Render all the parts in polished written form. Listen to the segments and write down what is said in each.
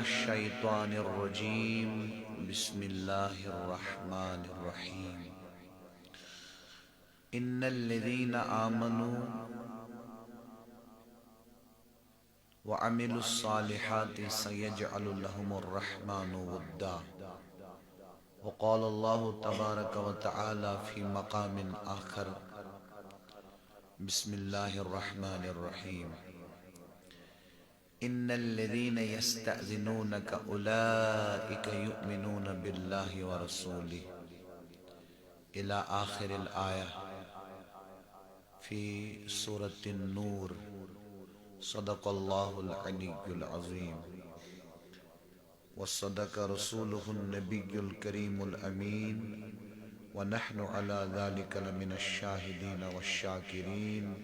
الشيطان الرجيم بسم الله الرحمن الرحيم إن الذين آمنوا وعملوا الصالحات سيجعل لهم الرحمن ودا وقال الله تبارك وتعالى في مقام آخر بسم الله الرحمن الرحيم إن الذين يستأذنونك أولئك يؤمنون بالله ورسوله إلى آخر الآية في سورة النور صدق الله العلي العظيم وصدق رسوله النبي الكريم الأمين ونحن على ذلك لمن الشاهدين والشاكرين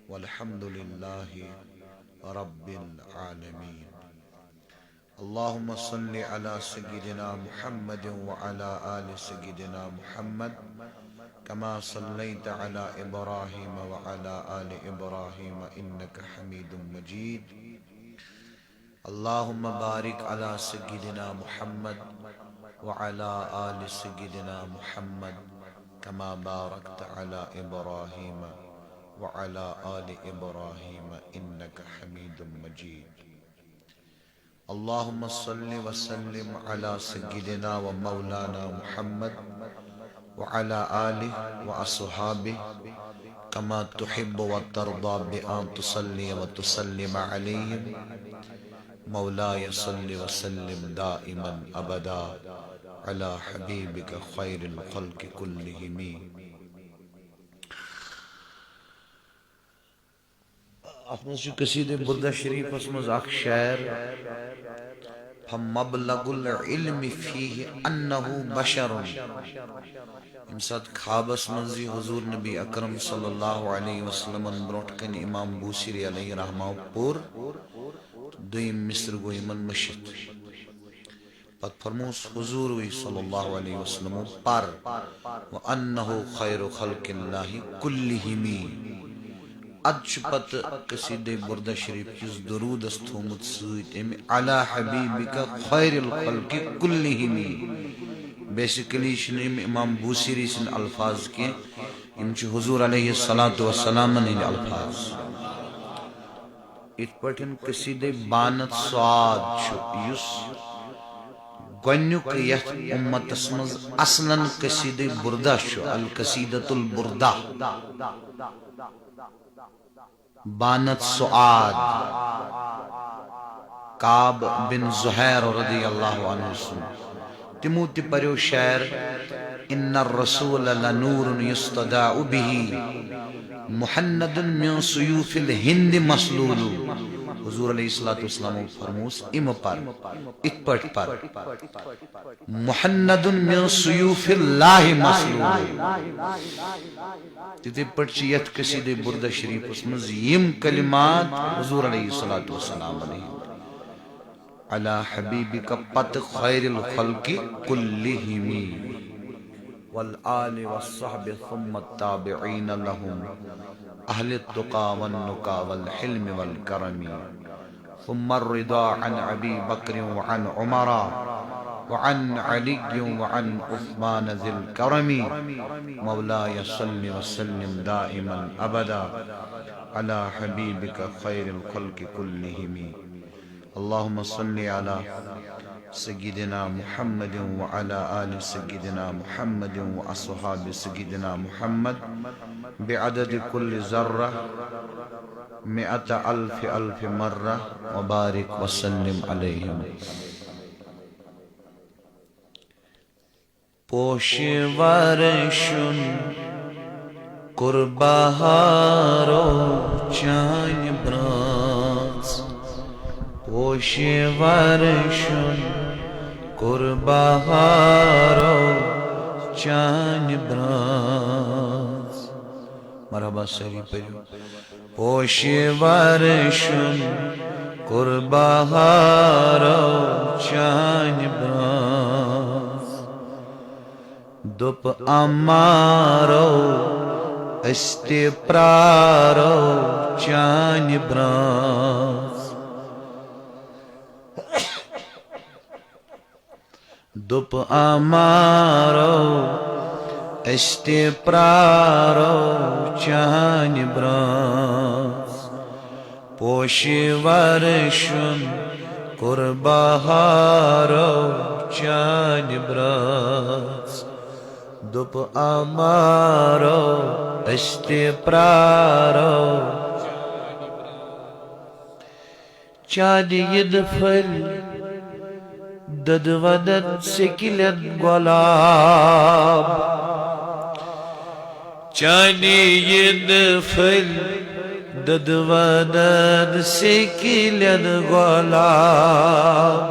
والحمد لله رب العالمين اللهم صل على سيدنا محمد وعلى آل سيدنا محمد كما صليت على إبراهيم وعلى آل إبراهيم إنك حميد مجيد اللهم بارك على سيدنا محمد وعلى آل سيدنا محمد كما باركت على إبراهيم وعلى آل إبراهيم إنك حميد مجيد اللهم صل وسلم على سيدنا ومولانا محمد وعلى آله وأصحابه كما تحب وترضى بأن تصلي وتسلم عليهم مولاي صل وسلم دائما أبدا على حبيبك خير الخلق كلهم اتمنى قصيدة بردہ شریف اسمز اخ شعر فمبلغ العلم فيه انه بشر امسات خوابس منزی حضور نبی اکرم صلی اللہ علیہ وسلم بروٹ کن امام بوسری علیہ رحمہ پور دویم مصر گو یمن مشت پت فرموس حضور وی صلی اللہ علیہ وسلم پر وانه خیر خلق اللہ کلہمی ادشپت قصیدہ بردہ شریف کس درود استھومت سویت امی علی حبیبک خیر الخلق کلہمی بیسیکلی شنیم امام بوسیری سن الفاظ کے امچ حضور علیہ السلام نے الفاظ ات پٹھن قصیدہ بانت سعاد یس گونیک یت امت اسمز اصلاً قصیدہ بردہ شو القصیدۃ البردہ بانت سعاد کعب بن زہیر رضی اللہ عنہ سن تمو تی پریو شعر ان الرسول لنور یستداء به محند من سیوف الہند مسلول حضور علیہ السلام فرموس ام پر اتپٹ پر محند من سیوف اللہ مسلول تیتے پڑچیت قصیدہ بردہ شریف اسمز یم کلمات حضور علیہ السلام علیہ علی حبیبک پت خیر الخلق کلہمی والآل والصحب ثم التابعین لهم اہل التقا والنقا والحلم والکرم ثم الرضا عن ابی بکر وعن عمر وعن علی وعن عثمان ذی الکرم مولاي صل وسلم دائما ابدا على حبیبک خیر الخلق کلہمی اللهم صل على سيدنا محمد وعلى آل سيدنا محمد وأصحاب سيدنا محمد بعدد كل ذرة 100,000 مرة وبارك وسلم عليهم پوشورشن قربهارو چان براز پوشورشن قربهارو چان براز مرحبا سری پریو پوشورشن قربهارو چان براز دپ امارو استپرارو چان براز دپ امارو استے پرارو چان برانس پوشی ورشن قربہارو چان برانس دپ امارو استے پرارو چان ید پھل دد ودد سکلت گلاب چانی ید پھل دد ودد سکلت گلاب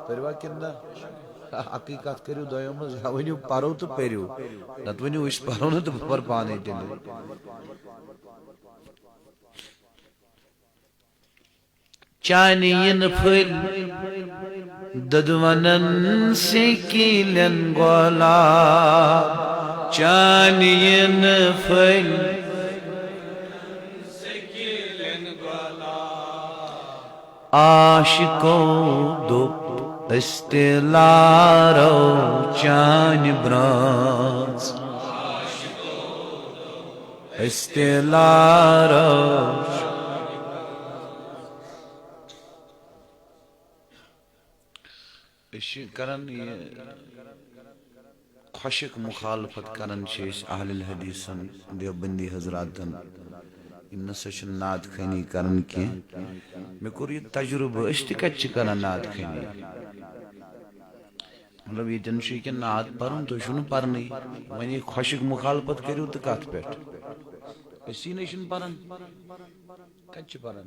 پروا کندہ حقیقت کریو دویم ونیو پارو تو پیریو نت ونیو اس پارو نو تو پر پانے ٹلے چانی ین پھل ددونن سکیلن گلاب چانی ین پھل سکیلن گلاب عاشقوں دپ استلارو چان برانس استلارو کرن یہ خوشک مخالفت کرن چیز اہل الحدیثن دیوبندی حضراتن یم نسا چھ نعت خانی کرن کی میں کور یہ تجربہ اشتکت چھ کرن نعت خانی مطلب یہ تن چھ کہ نعت پرن تو شنو پرنی ونی خوشک مخالفت کریو تو کت پیٹ اسی نشن پرن کت چھ پرن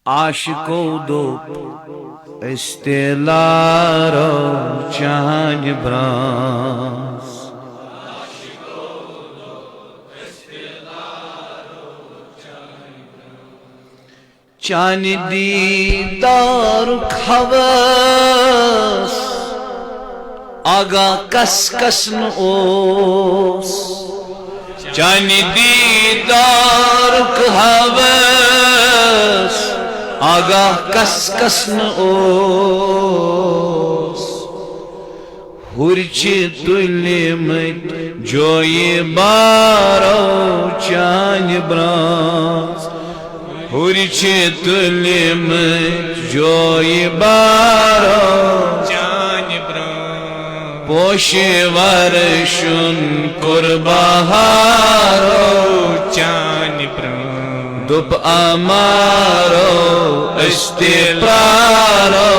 عاشقو دو استلارو چان برانس چان دیدار خوس آگا کس کسن اوس چان دیدار خوس آگاہ کس کسن اوس ہرچی تلیمت جوئی بارو چان برانس ہرچی تلیمت جوئی بارو چان برانس پوشی ورشن قربہارو چان برانس دپ امارو استپرارو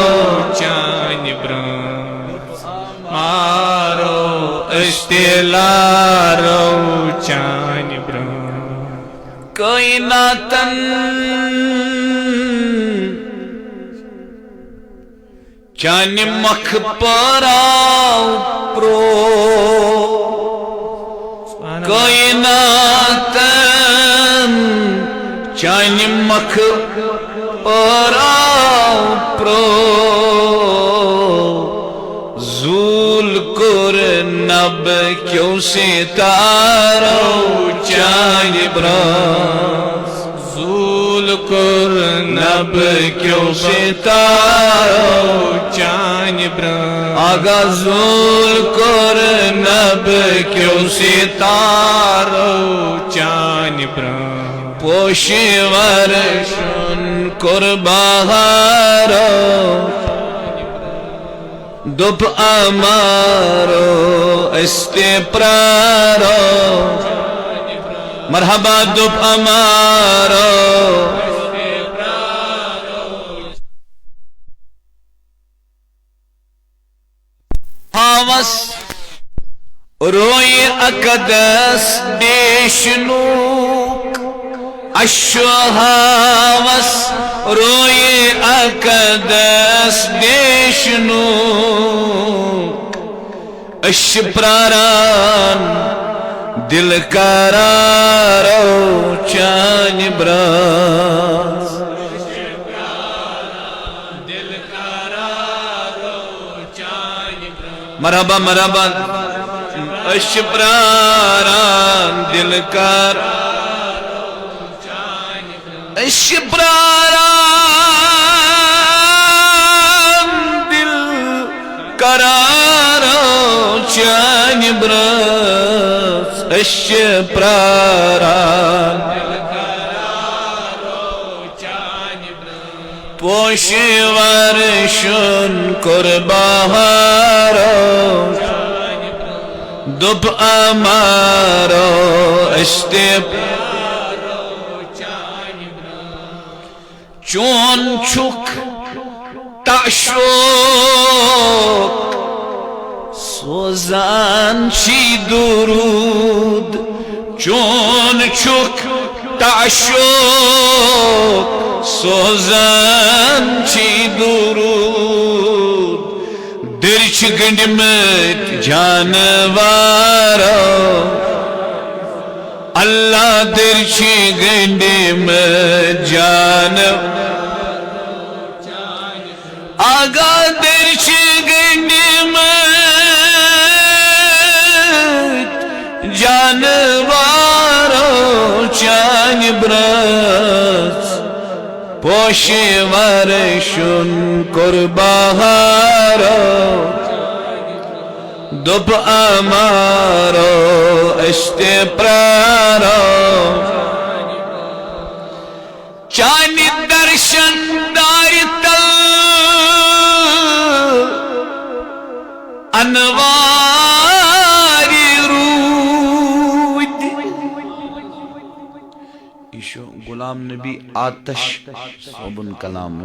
چان برانس مارو استلارو چان برانس کائناتن چان مکھ پراو پرو کائناتن چان مکھ پراو پرو زول کر نب کیوں ستارو چان برانس زول کر نب کیوں ستارو چان برانس آگا زول کر نب کیوں ستارو چان برانس پوشی ورشن قربہارو دپ امارو استپرارو مرحبا دپ امارو حوث روی اقدس دیشنو اشوہاوس روی اقدس دیشنو اشپراران دل قرارو چان برانس دل قرارو چان برانس مرحبا مرحبا اشپراران دل قرارو اشبراران دل قرارو چان برس اشبراران پوشی ورشن قربہارو دب امارو استپ چون چک تاشوک سوزان چی درود چون چک تاشوک سوزان چی درود درچ گنڈمت جانوارو اللہ درچ گنڈمت جانوارو آگا درچ گنڈمت جانوارو چان برس پوشی ورشن قربہارو دب امارو استپرارو چانی درشن داری تل انواری رود ایشو غلام نبی آتش صوبن کلام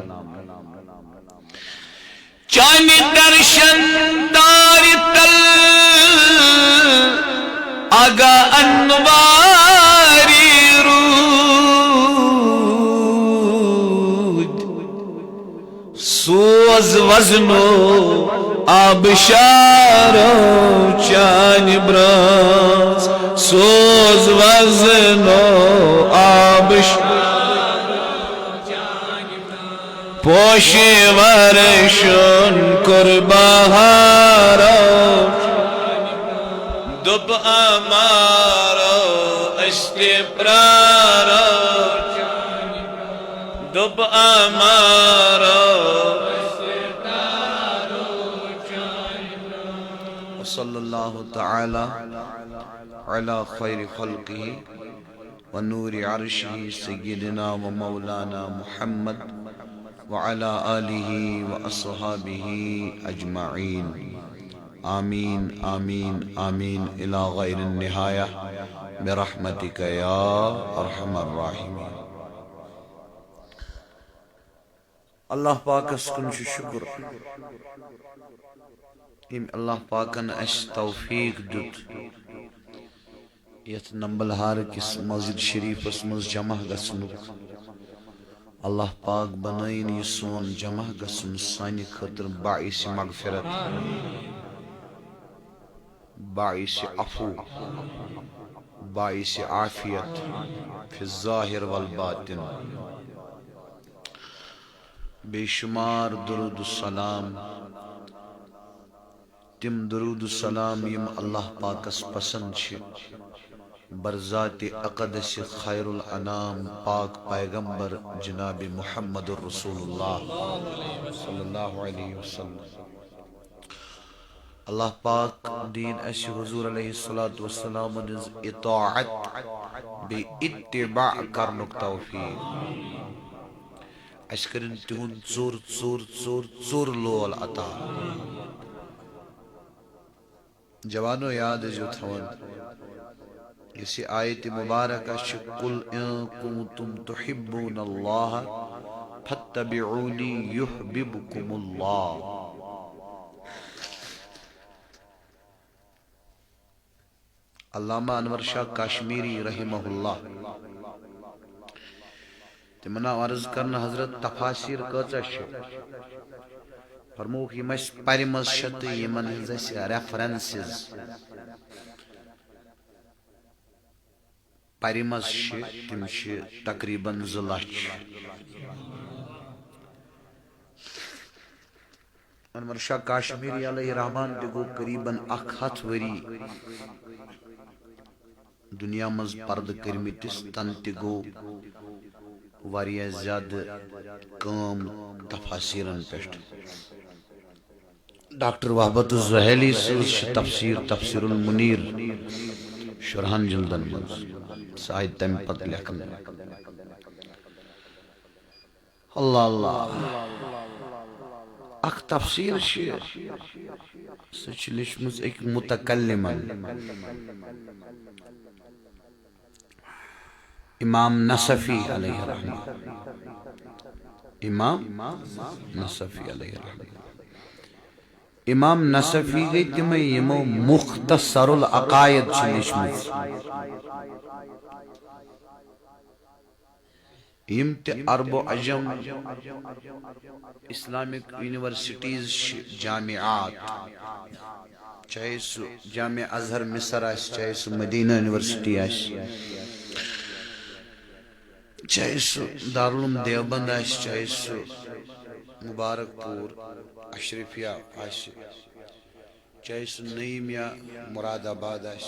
چانی درشن داری تل آگا انواری رود سوز وزنو آبشارو چانی برس سوز وزنو آبشارو پوشی ورشن قربہارو دب امارو استپرارو دب امارو صلی اللہ تعالی علی خیر خلقہ ونور عرشہ سیدنا و مولانا محمد وعلى آلہ واصحابہ اجمعین آمین آمین آمین الى غیر النہایہ برحمتک یا ارحم الراحمین. اللہ پاکس کن شکر یم اللہ پاکن اس توفیق دیت یت نمبلہار کس مسجد شریف اس مز جمع گسنک. اللہ پاک بنائن یہ سون جمع گسن سانی خطر باعث مغفرت باعث عفو باعث عافیت فی الظاہر والباطن. بے شمار درود السلام تم درود السلام یم اللہ پاکس پسند چھ برذات اقدس خیر الانام پاک پیغمبر جناب محمد الرسول اللہ صلی اللہ علیہ وسلم. اللہ پاک دین اس حضور علیہ السلام اطاعت بی اتباع کرنک توفیق اس کرن تہن ژور ژور ژور ژور لول عطا. جوانو یاد جو تھون اسی آیت مبارکہ قل ان کنتم تحبون اللہ فاتبعونی یحببکم اللہ. علامہ انور شاہ کاشمیری رحمہ اللہ تمنا عرض کرنا حضرت تفاسیر کچا چھ فرموک یم اس پرمز شت یمن ہز ریفرنسز پرمز چھ تم چھ تقریباً 2 لچھ. انور شاہ کاشمیری علیہ رحمان تہ گو قریباً 100 وری دنیا مز پرد کرمتس تن تہ گو واریاہ زیادہ کام تفاسیرن پیشت ڈاکٹر وحبت الزہیلی سے تفسیر المنیر شرحان جلدن منز ساید تم پت لکھن اللہ اللہ اخ تفسیر سچ لچمز ایک متکلمن امام نصفی علیہ الرحمہ امام نصفی علیہ الرحمہ امام نصفی گئی تمہیں یمو مختصر العقائد چلشمز یم تے عرب و عجم اسلامک یونیورسٹیز جامعات چاہے سو جامع ازہر مصر آس چاہے سو مدینہ یونیورسٹی آس چاہے سو دارالعلوم دیوبند آس چاہے سو مبارک پور اشرفیہ آس چاہے سو نعیم یا مراد آباد آس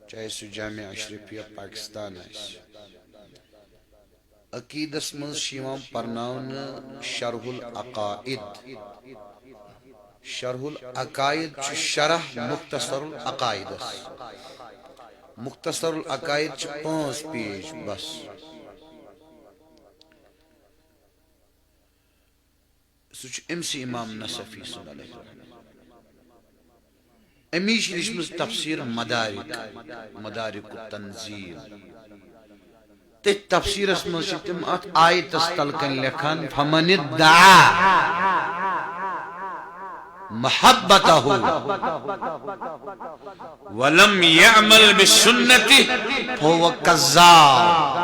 چاہے سو جامع اشرفیہ پاکستان آس عقیدس منز شیوان پرناون شرح العقائد شرح العقائد چھ شرح مختصر العقائد مختصر العقائد چھ 5 پیج بس سوچ امسی امام نصفی صلی اللہ علیہ وسلم امیش لشمز تفسیر مدارک التنزیل تیت تفسیر اسم شتم ات آیت استلکن لکھن فمن ادعا محبتہ ولم يعمل بالسنت فهو کذاب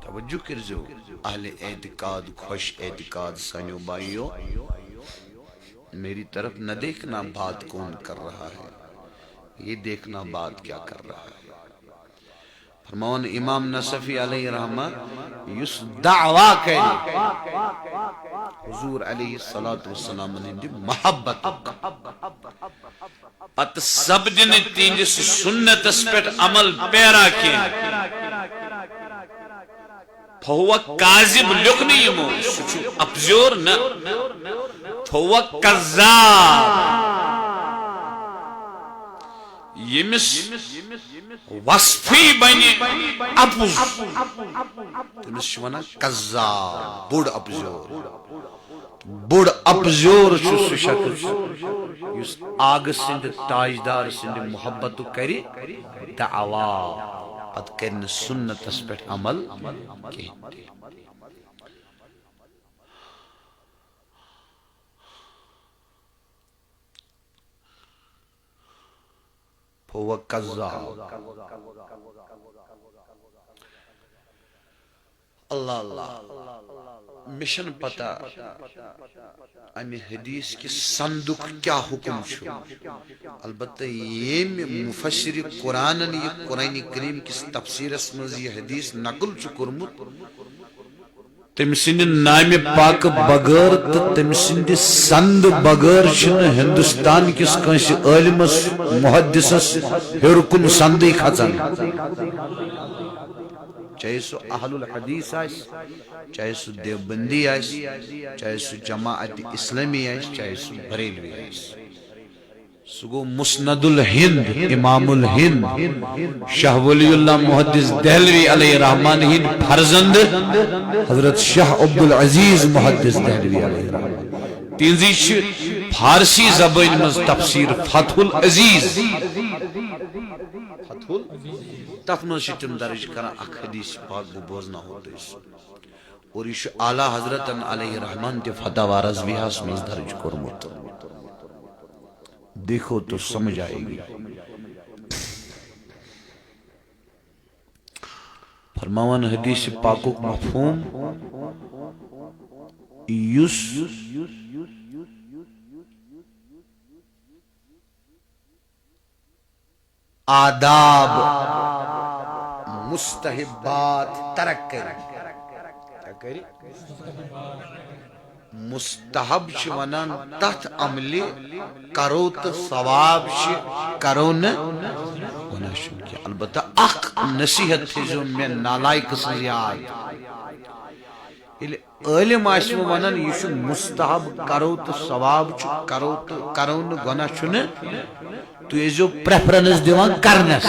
توجہ کرزو اہل اعتقاد خوش اعتقاد سانیو بائیو میری طرف نہ دیکھنا بات کون کر رہا ہے یہ دیکھنا بات کیا کر رہا ہے فرمان امام نصفی علیہ رحمہ یس دعویٰ کہے حضور علیہ السلام نے دی محبت پت سب دن تینجس سنت اس پیٹ عمل پیرا کی فہو کاذب لکھنی یمو سچو اپزور نا فہو کذاب یمس وصفی بنی اپز تمس شوانا کذاب بڑ اپزور چھو شخص یس آگ سند تاجدار سند محبت کری دعوا پت کرن سنت اس پیٹ عمل کی فهو کذاب اللہ اللہ مشن پتا امی حدیث کی صندوق کیا حکم چھو البتہ یہ مفسر قرآن یہ قرآن کریم کی تفسیر اسمز یہ حدیث نقل چھو کرمت تمسند نام پاک بغیر تو تمسند سند بغیر چھن ہندوستان کس کنس علمس محدثس ہرکن سندی کھچن چاہے سو اہل الحدیث آئیس چاہے سو دیوبندی آئیس چاہے سو جماعت اسلامی آئیس چاہے سو بریلوی آئیس سگو مسند الہند امام الہند شاہ ولی اللہ محدث دہلوی علیہ الرحمن ہند فرزند حضرت شاہ عبدالعزیز محدث دہلوی علیہ الرحمن تینزی فارسی زبان مز تفسیر فتح العزیز فتح تف مز تم درج کران اخ حدیث پاک بوزنا ہوتا ہے اور یہ اعلی حضرت علیہ الرحمن تے فتح رضویہ مز درج کرمت دیکھو تو سمجھ آئے گی فرماون حدیث پاکو مفہوم یس آداب مستحبات ترک کری مستحب چھ ونان تحت عملی کرو تو ثواب چھ کرو نا وناشن کی البتہ البتہ اخ نصیحت تھیزو میں نالائق سن یاد عالم آسو ونان یہ مستحب کرو تو ثواب کرو تو کرو گناہ چھن تو ایزو پریفرنس دیوان کرنس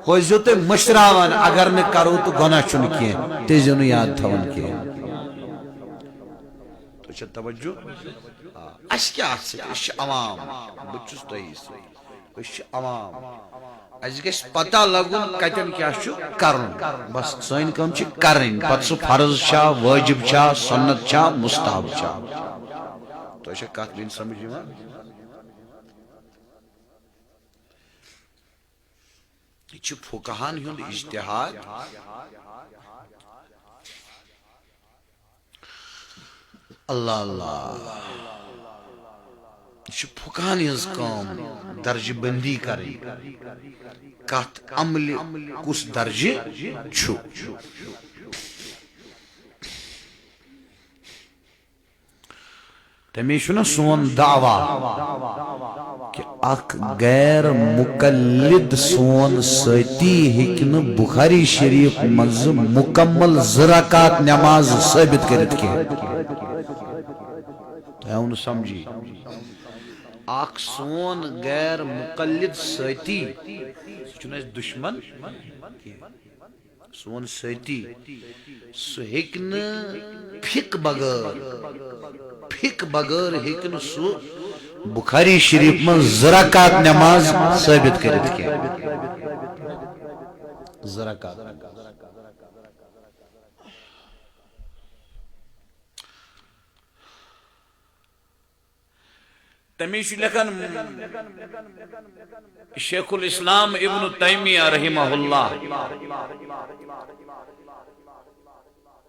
ہوئیزو تو مشراوان اگر نہ کرو تو گناہ چھن کیے تیزو نو یاد تھون کیے تو چھا توجہ اس کیا آسے اس عوام بچس تو اس عوام اس گیس پتہ لگن کتن کیا چھو کرن بس سین کم چھ کرن پت سو فرض چھا واجب چھا سنت چھا مستحب چھا تو اس کات بین سمجھ ما یہ فقہان ہند اجتہاد اللہ اللہ یہ فقہان ہز کام درجہ بندی کریں کت عمل کس درجہ چھو تمی چھنا سون دعویٰ کہ اک غیر مقلد سون ستی ہکن بخاری شریف منز مکمل زرکات نماز ثابت کرت کے تو ہم سمجھی اک سون غیر مقلد ستی چھنا دشمن سون ستی سو ہکن پھک بغیر ہکن سو بخاری شریف من زرکات نماز ثابت کرت کے زرکات تمیش لکھن شیخ الاسلام ابن تیمیہ رحمہ اللہ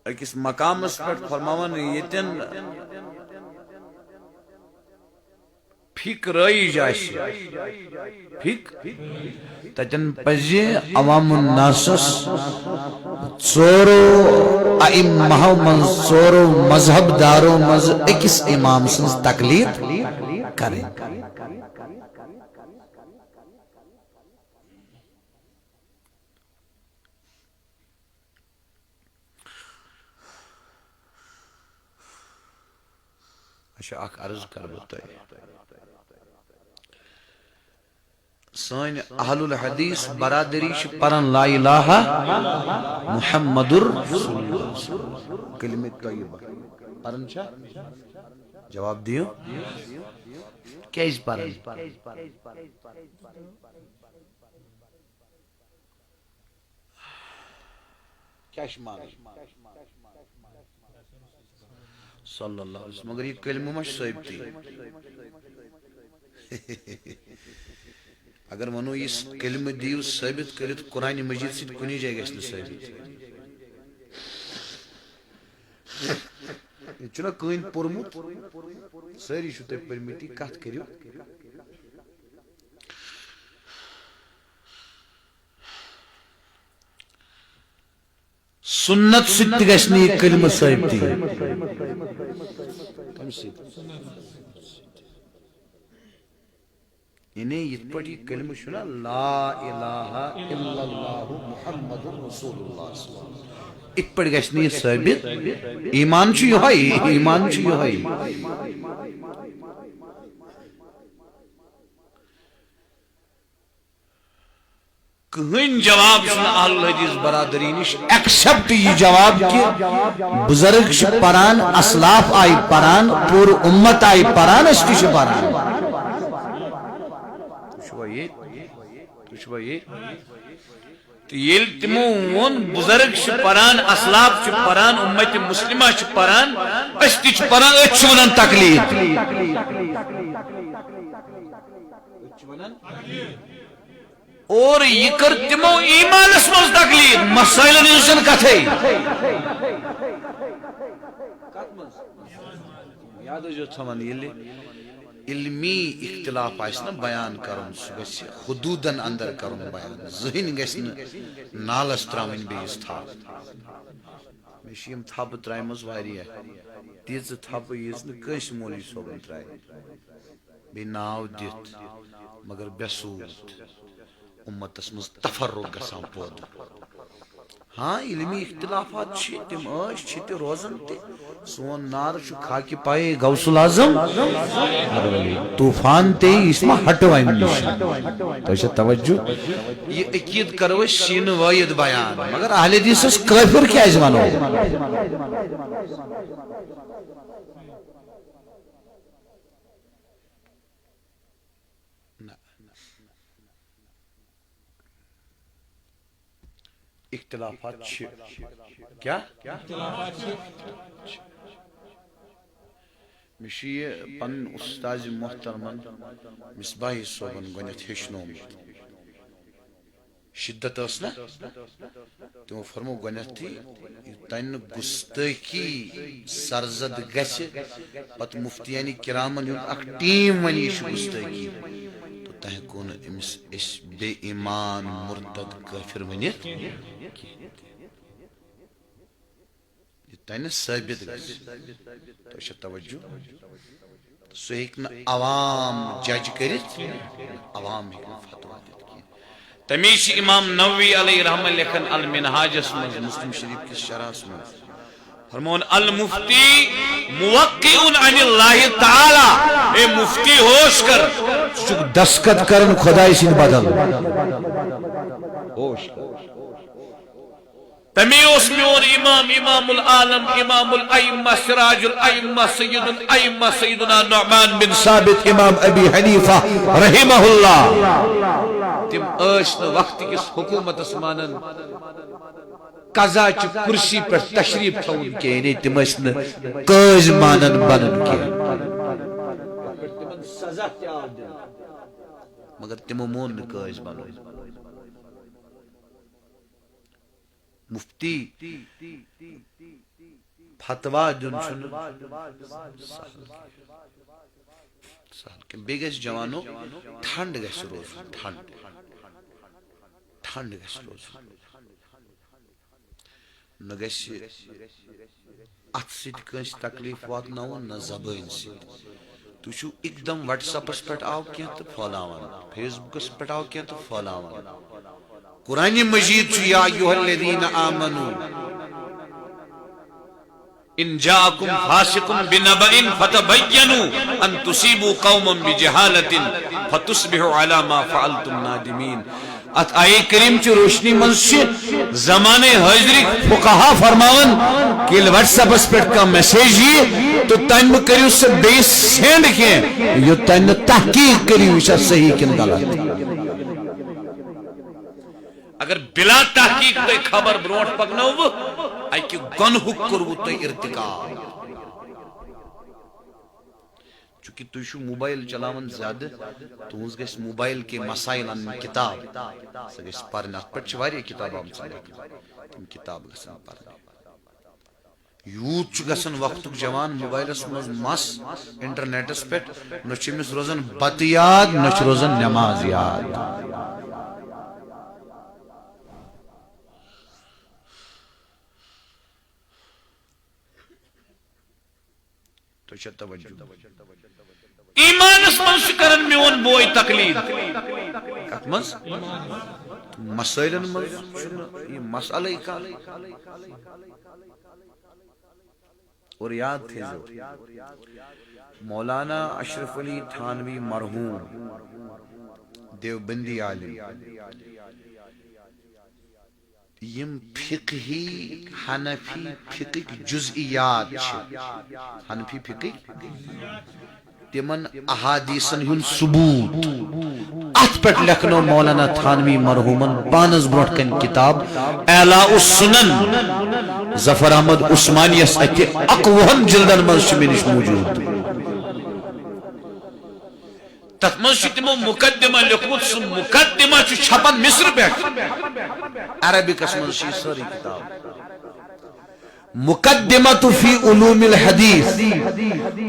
اکس مقام اس پر فرماون یتن فک رئی جاسی فک تجن پزی عوام الناسس ژورو ائمہ من ژورو مذہب دارو مز اکس امام سنز تقلید کریں اچھا اک عرض کر بتائی سن اہل الحدیث برادری پرن لا الہ محمد رسول اللہ کلمہ طیبہ پرن چھا جواب دیو کیس پرن کیا شمال صلی اللہ علیہ وسلم مگر یہ کلمہ مش صحیب تھی اگر ونو اس کلمہ دیو ثابت کرت قرآن مجید سے کنی جائے گا اس نے ثابت یہ چنا کہیں پرمت ساری شو تے پرمیتی کات کریو سنت ست گشنی کلمہ ثابت تھی انہیں یہ پڑی کلمہ شنا لا الہ الا اللہ محمد رسول اللہ صلی اللہ علیہ وسلم ایک پڑ گشنی ثابت ایمان چھو یہائی ایمان چھو یہائی کہیں جواب سنا اہل الحدیث برادری نش ایکسپٹ یہ جواب کہ بزرگ چھ پران اسلاف آئی پران پور امت آئی پران اس کی چھ پران تو یہ تمو ون بزرگ چھ پران اسلاف چھ پران امت مسلمہ چھ پران اس کی چھ پران اچھ ونن تقلید اور یہ کر تمو ایمان اسمز تقلید مسائل نزن کتھے یاد جو تھمان یہ علمی اختلاف آئیسنا بیان کرن سو حدودن اندر کرن بیان ذہن گسن نالس تراؤن بیس تھا میشیم تھاپ ترائی مز واری ہے تیز تھاپ یہ کس مولی صوبن ترائی بی ناو دیت مگر بیسود امتس مز تفرق گژھان پود ہاں علمی اختلافات تم تہ روزان تہ سون نار خاکہ پائے غوث العظم طوفان تے اس ما ہٹو ام نش تو توجہ یہ عقید کرو شین واید بیان مگر اہل حدیث کافر کیاز ونو اختلافات کیا مشی پن استاذ محترمن مصباحی صوبن گنت ہیچنومت شدت نا تمو فرمو گنتھی تین گستاخی سرزد گھس پت مفتیان کرامن ہند اخ ٹیم ون یہ گستاخی تو تہ کو امس اس بے ایمان مرتد کافر ونت تین ثابت گھس تو توجہ سہ ہیکہ عوام جج کرت عوام ہیکہ فتوا دت تمی امام نووی علیہ رحمہ لکھن المنہاجس من مسلم شریف کس شرحس من فرمون المفتی موقع عن اللہ تعالی اے مفتی ہوش کر دستخط کرن خدای سن بدل ہوش کر تمی اس میون امام امام العالم امام الائمہ سراج الائمہ سید الائمہ سیدنا نعمان بن ثابت امام ابی حنیفہ رحمہ اللہ تم وقت کس حکومت مانن قضا چ کرسی پر تشریف تھون کی تم قاض مانن بنن کی مگر تمو مون قاض بنن مفتی فتوا دن سہل بیٚیہِ گژھِ جوانو ٹھنڈ گژھِ روزُن ٹھنڈ گژھِ روزُن نہ گژھِ اتھ سۭتۍ کٲنٛسہِ تکلیف واتناوُن نہ زبٲنۍ سۭتۍ تُہۍ چھُو اِک دم واٹس ایپس پٮ۪ٹھ آو کینٛہہ تہٕ پھٲلاوان فیس بُکس پٮ۪ٹھ آو کینٛہہ تہٕ پھٲلاوان قرآن مجید چھُ یا ایُہا الذین آمنوا ان جاءکم فاسق بنبأ فتبینوا ان تصیبوا قوما بجہالۃ فتصبحوا علی ما فعلتم نادمین ات آیہ کریم چ روشنی من زمانے حاضری فقہا فرماون کہ واٹس ایپس پہ کا میسیج یہ تو تین کرو سہ بیس سینڈ کی یہ تین تحقیق کرو یہ صحیح کن غلط اگر بلا تحقیق تھی خبر برونٹ پکنو اکہ گنہک کرو تھی ارتکاب چونکہ تھی چھو موبائل چلاون زیادہ تہذ گھس موبائل کے مسائل ان کتاب سہ گھس پرن ات پہ واریاہ کتاب آمژ تم کتاب گھسن پرن یوت گھسن وقت جوان موبائلس مز مس انٹرنیٹس پہ نہ چمس روزان بت یاد نہ روزان نماز یاد تو توجہ ایمانس من کرن میون بوئی تقلید کت مز مسائلن مز یہ مسئلہ اور یاد تھے مولانا اشرف علی تھانوی مرحوم دیوبندی عالم یم فقہی حنفی فقہ جزئیات حنفی فقہ تمن احادیثن ہن ثبوت ات پہ لکھنو مولانا تھانوی مرحومن پانس بروٹ کن کتاب اعلاء السنن ظفر احمد عثمانی اس اتہ اقوہن جلدن من نش موجود تت من تمو مقدمہ لکھمت سہ مقدمہ چھپن مصر پہ عربکس من ساری کتاب مقدمۃ فی علوم الحدیث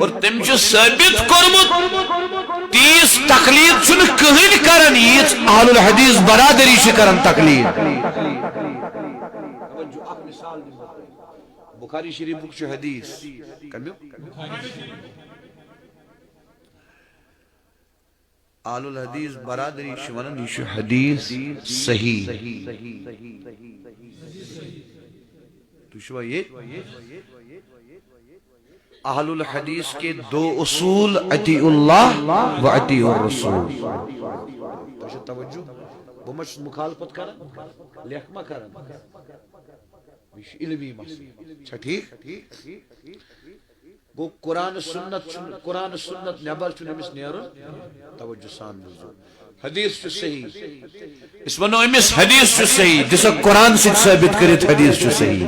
اور تم ثابت کورمت تیس تقلید چھن کہین کرن یس اہل الحدیث برادری چھ کرن تقلید بخاری شریف بک چھ حدیث کمیو آل الحدیث برادری شونن یہ حدیث صحیح تو یہ اہل الحدیث کے دو اصول اطیع اللہ و اطیع الرسول توجہ بمش مخالفت کرن لیکھ ما کرن یہ علمی مسئلہ ٹھیک گو قرآن سنت نبر چھ نیرن توجہ سان بوزو حدیث چھ صحیح اس ونو امس حدیث چھ صحیح جس قرآن سے ثابت کرت حدیث چھ صحیح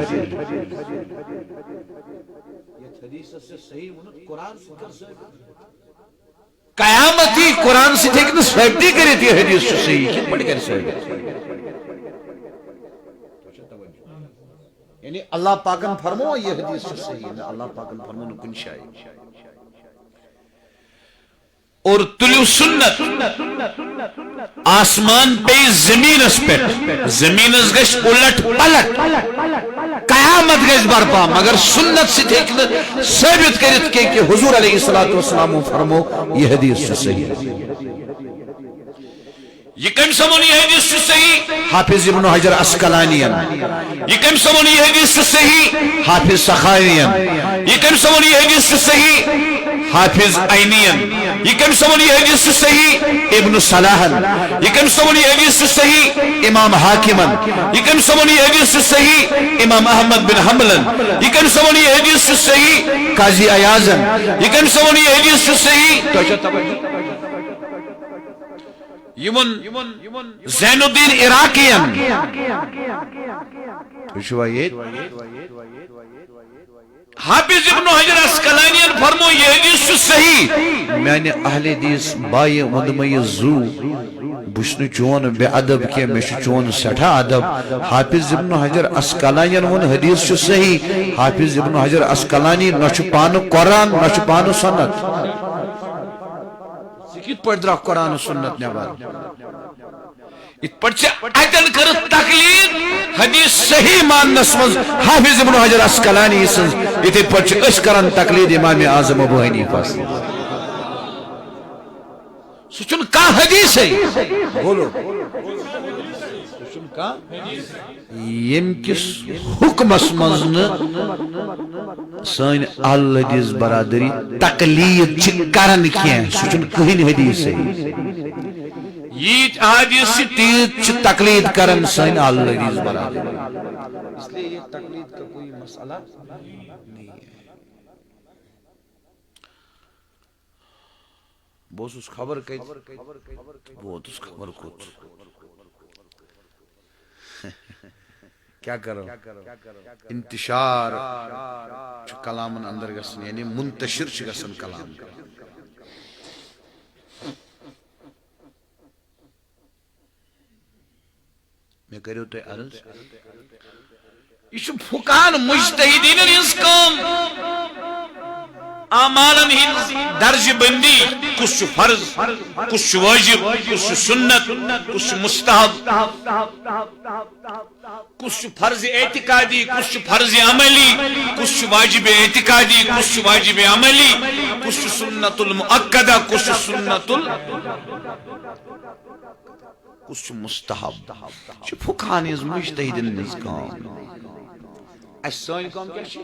قیامتی قرآن سے ٹھیک نہ ثابت کرت یہ حدیث چھ صحیح کن پڑھ کر ثابت یعنی اللہ پاکن فرمو یہ حدیث چھ صحیح نہ اللہ پاکن فرمو نہ کن شاید اور تلیو سنت آسمان پہ زمین اس پہ زمین اس گش الٹ پلٹ قیامت گش برپا مگر سنت سے دیکھنا ثابت کرت کہ حضور علیہ السلام فرمو یہ حدیث سے صحیح یہ کم سمونی حدیث سے صحیح حافظ ابن حجر اسقلانین یہ کم سمونی حدیث سے صحیح حافظ سخاوین یہ کم سمونی حدیث سے صحیح حافظ عینین یہ کم سمونی حدیث سے صحیح ابن صلاحن یہ کم سمونی حدیث سے صحیح امام حاکمن یہ کم سمونی حدیث سے صحیح امام احمد بن حنبل یہ کم سمونی حدیث سے صحیح قاضی عیاضن یہ کم سمونی حدیث سے صحیح زین الدین عراقین حافظ ابن حجر اسقلانین فرمو یہ حدیث صحیح میں نے اہل حدیث بائی مدمئی زو بشن چون بے ادب کے میں چون سٹھا ادب حافظ ابن حجر اسقلانین ون حدیث صحیح حافظ ابن حجر اسقلانی نہ پان قرآن نہ پان سنت کت پڑھ درا قرآن و سنت نبر ات پڑھ چھ اتن کرت تقلید حدیث صحیح ماننس مز حافظ ابن حجر اسقلانی سنز ات پڑھ چھ اس کرن تقلید امام اعظم ابو حنیفہ سچن کا حدیث ہے بولو سچن کا یم کس حکم اسمزن سن اہل حدیث برادری تقلید چھ کرن کیا سچن کہیں حدیث ہے یہ حدیث سے تیز چھ تقلید کرن سن اہل حدیث برادری اس لیے یہ تقلید کا کوئی مسئلہ نہیں ہے بہت اس خبر بہت اس خبر کو کیا کرو انتشار کلامن اندر گسن یعنی منتشر گسن کلام میں کریو تو عرض یہ فقہان مجتہدین ہنز کام اعمالن ہنز درج بندی کس فرض کس واجب کس سنت کس مستحب کس فرض اعتقادی کس فرض عملی کس واجب اعتقادی کس واجب عملی کس سنت المؤکدہ کس سنت کس مستحب فقہان ہنز مجتہدین ہنز کام اس سان کام کیا چھ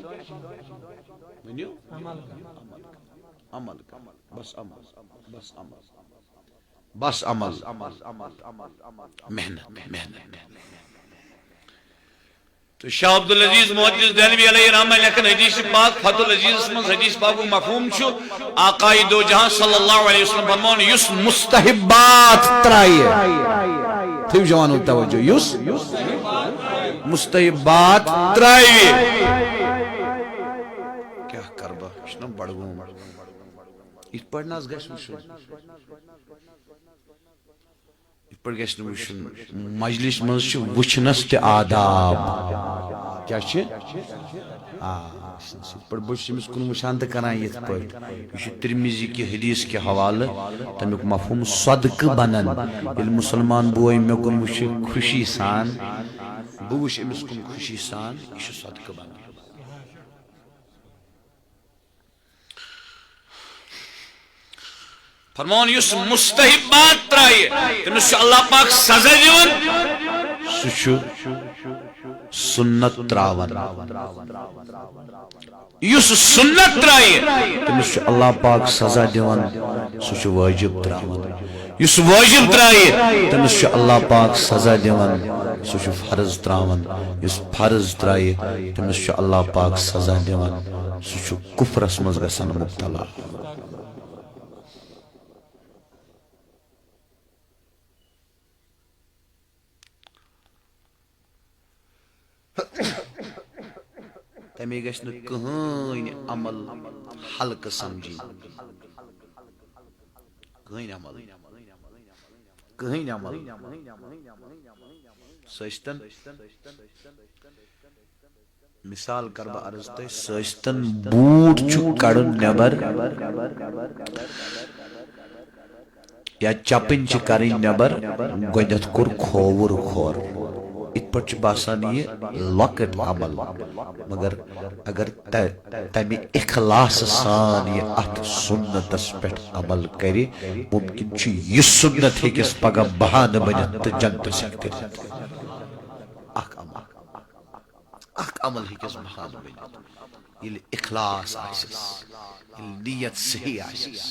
ونیو عمل بس عمل بس عمل بس عمل محنت تو شاہ عبدالعزیز محدث دہلوی علیہ رحمہ لیکن حدیث پاک فتح العزیز من حدیث پاک مفہوم چھو آقای دو جہاں صلی اللہ علیہ وسلم فرمون یس مستحبات ترائیے تھیو جوانو توجہ یس مستحبات ترائیے کیا کربا اشنا بڑھوں اس پڑھنا اس گشن شن اس پڑھ گشن وشن مجلس منز چھ وچنس تے آداب کیا چھ پڑھ بوش مس کن وشان تے کران یہ پڑھ یہ ترمذی کی حدیث کے حوالے تمیک مفہوم صدق بنن یل مسلمان بوئی میں کن وش خوشی سان بوش امس کن خوشی سان یہ صدق بنن فرمان یس مستحبات ترائے تمس اللہ پاک سزا دیون سہ سنت تراون یس سنت ترائے تمس اللہ پاک سزا دیون سہ واجب تراون یس واجب ترائے تمس اللہ پاک سزا دیون سہ فرض تراون یس فرض ترائے تمس اللہ پاک سزا دیون سہ کفرس مز گژھان مبتلا تمے گژھِ نہٕ کٕہٕنۍ عمل ہلکہٕ سمجھی کٕہٕنۍ عمل سٲستن مثال کر بہٕ عرض تۄہہِ سٲستن بوٗٹ چھُ کڑُن نٮ۪بر یا چپٕنۍ چھِ کَرٕنۍ نٮ۪بر گۄڈنٮ۪تھ کوٚر کھووُر کھور ات پٲٹھۍ چھُ باسان یہِ لۄکٕٹ عمل مگر اگر تمہِ اخلاص سان یہِ اتھ سنتس پٮ۪ٹھ عمل کرِ ممکن چھُ یہِ سنت ہیٚکس پگاہ بہانہٕ بٔنِتھ تہٕ جنتس ہیٚکہِ کٔرِتھ اکھ عمل ہیٚکس بہانہٕ بٔنِتھ ییٚلہِ اخلاص آسٮ۪س ییٚلہِ نیت صحیح آسٮ۪س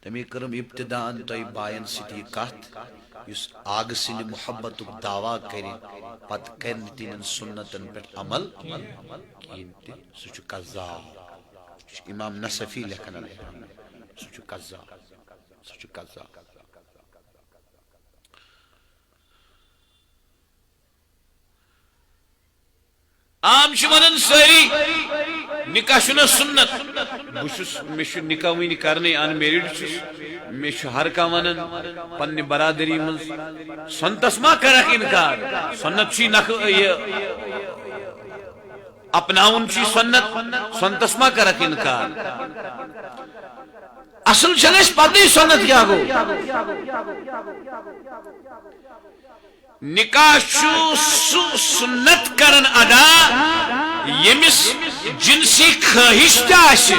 تمے کٔرٕم ابتداءن تۄہہِ باین سۭتۍ یہِ کتھ یُس آگہٕ سٕنٛدِ محبتُک دعوا کرِ پتہٕ کرِ نہٕ تِہنٛدٮ۪ن سنتن پٮ۪ٹھ عمل کہیٖنۍ تہِ سُہ چھُ قذاب یہِ چھُ امام نصفی لیکھان سُہ چھُ قذاب عام چھِ ونان سٲری نکاح چھُنہ سنت بہٕ چھُس مےٚ چھُ نکاح وٕنہِ کرنے ان میرڈ چھُس مےٚ چھُ ہر کانٛہہ ونان پننہِ برادری منٛز سنتس ما کرکھ انکار سنت چھُے یہِ اپناوُن چھُے سنت سنتس ما کرکھ انکار اصل چھنہٕ اَسہِ پتہٕ سنت کیٛاہ گوٚو نکاح چھُ سُہ سنت کرن ادا ییٚمِس جنسی خٲہش تہِ آسہِ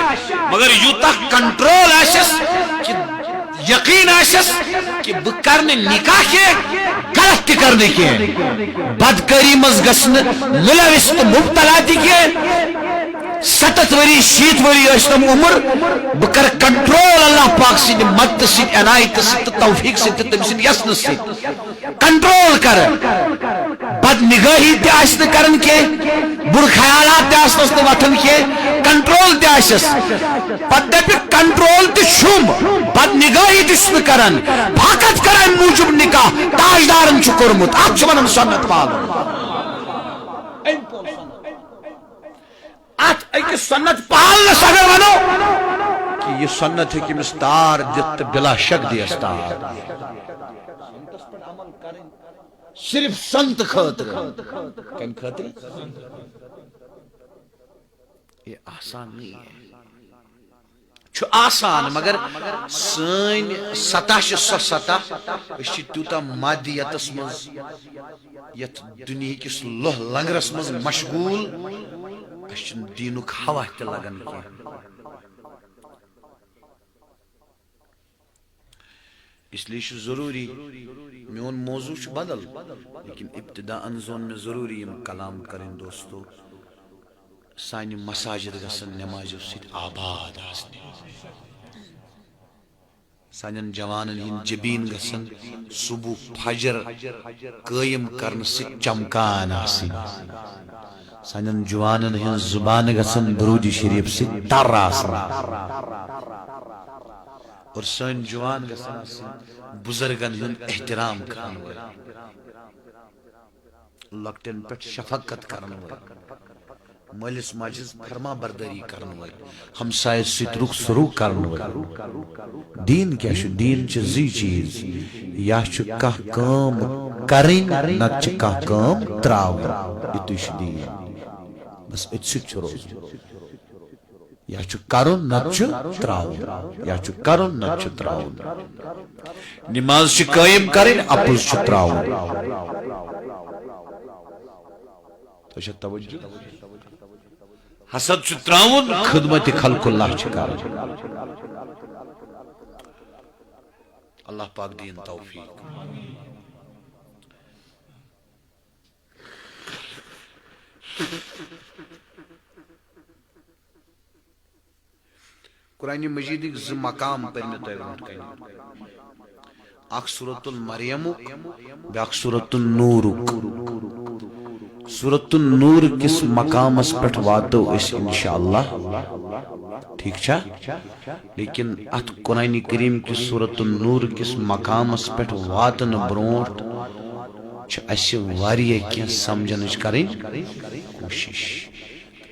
مگر یوٗتاہ کنٹرول آسٮ۪س کہ یقین آسٮ۪س کہ بہٕ کرٕ نہٕ نکاح کینٛہہ غلط تہِ کرٕ نہٕ کینٛہہ بدکٲری منٛز گژھٕ نہٕ مُلوث تہٕ مبتلا تہِ کینٛہہ 70 ؤری 60 ؤری ٲسۍ عمر بہٕ کرٕ کنٹرول اللہ پاک سٕنٛدِ مدتہٕ سۭتۍ عنایتہٕ سۭتۍ تہٕ توفیٖق سۭتۍ تہٕ تٔمۍ سٕنٛدِ یژنہٕ سۭتۍ کنٹرول کرٕ بد نگاہی تہِ آسہِ نہٕ کران کینٛہہ بُرٕ خیالات تہِ آسنس نہٕ وتھان کینٛہہ کنٹرول تہِ آسٮ۪س پتہٕ دپہِ کنٹرول تہِ چھُم بد نگاہی تہِ چھُس نہٕ کران فقط کرٕ امہِ موٗجوٗب نکاح تاجدارن چھُ کوٚرمُت اتھ چھِ ونان سنت پالُن اتھ أکِس سنت پالنس اگر ونو کہ یہ سنت ہیٚکہِ أمِس تار دِتھ تہٕ بلا شک دِیس تار صرف سنت خاطر کم خاطر یہ آسان نہیں ہے چھُ آسان مگر سٲنۍ سطح چھِ سۄ سطح أسۍ چھِ تیوٗتاہ مادیتس منٛز یتھ دُنیہکِس لوہ لنگرس منٛز مشغوٗل اَسہِ چھُنہٕ دیٖنُک ہوا تہِ لگان کینٛہہ اس لیے چھُ ضروٗری میون موضوع چھُ بدل لیکن ابتداءً زون مےٚ ضروٗری یِم کلام کرٕنۍ دوستو سانہِ مساجد گژھن نمازیو سۭتۍ آباد آسنہِ سانٮ۪ن جوانن ہٕنٛدۍ جبیٖن گژھن صبح فجر قٲیِم کرنہٕ سۭتۍ چمکان آسٕنۍ سانٮ۪ن جوانن ہٕنٛز زُبانہٕ گژھن درود شریف سۭتۍ تر آسنہِ اور سٲنۍ جوان گژھن آسٕنۍ بُزرگن ہُنٛد احترام کرن وٲلۍ لۄکٹٮ۪ن پٮ۪ٹھ شفقت کرن وٲلۍ مٲلِس ماجہِ ہٕنٛز فرما بردٲری کرن وٲلۍ ہمسایس سۭتۍ رُخ سلوٗک کرن وٲلۍ دیٖن کیٛاہ چھُ دیٖن چھِ زٕے چیٖز یا چھُ کانٛہہ کٲم کرٕنۍ نتہٕ چھِ کانٛہہ کٲم تراوٕنۍ یِتُے چھُ دیٖن بس أتھۍ سۭتۍ چھُ روزُن یا چھُ کرُن نتہٕ چھُ تراوُن یا چھُ کرُن نتہٕ چھُ تراوُن نماز چھِ قٲیِم کرٕنۍ اپُز چھُ تراوُن تۄہہِ چھا توجہ حسد چھ تراون خدمت خلق اللہ چھ کر اللہ پاک دین توفیق قرآن مجید ز مقام پر میں تو برونٹ کن اخ سورۃ المریم بیاکھ سورۃ النور سورۃ النور کس مقامس پٹھ واتو اس انشاءاللہ ٹھیک چھا لیکن ات قرآن کریم کس سورۃ النور کس مقامس پٹھ واتن برونٹ چھ اس واریہ کی سمجھنچ کریں کوشش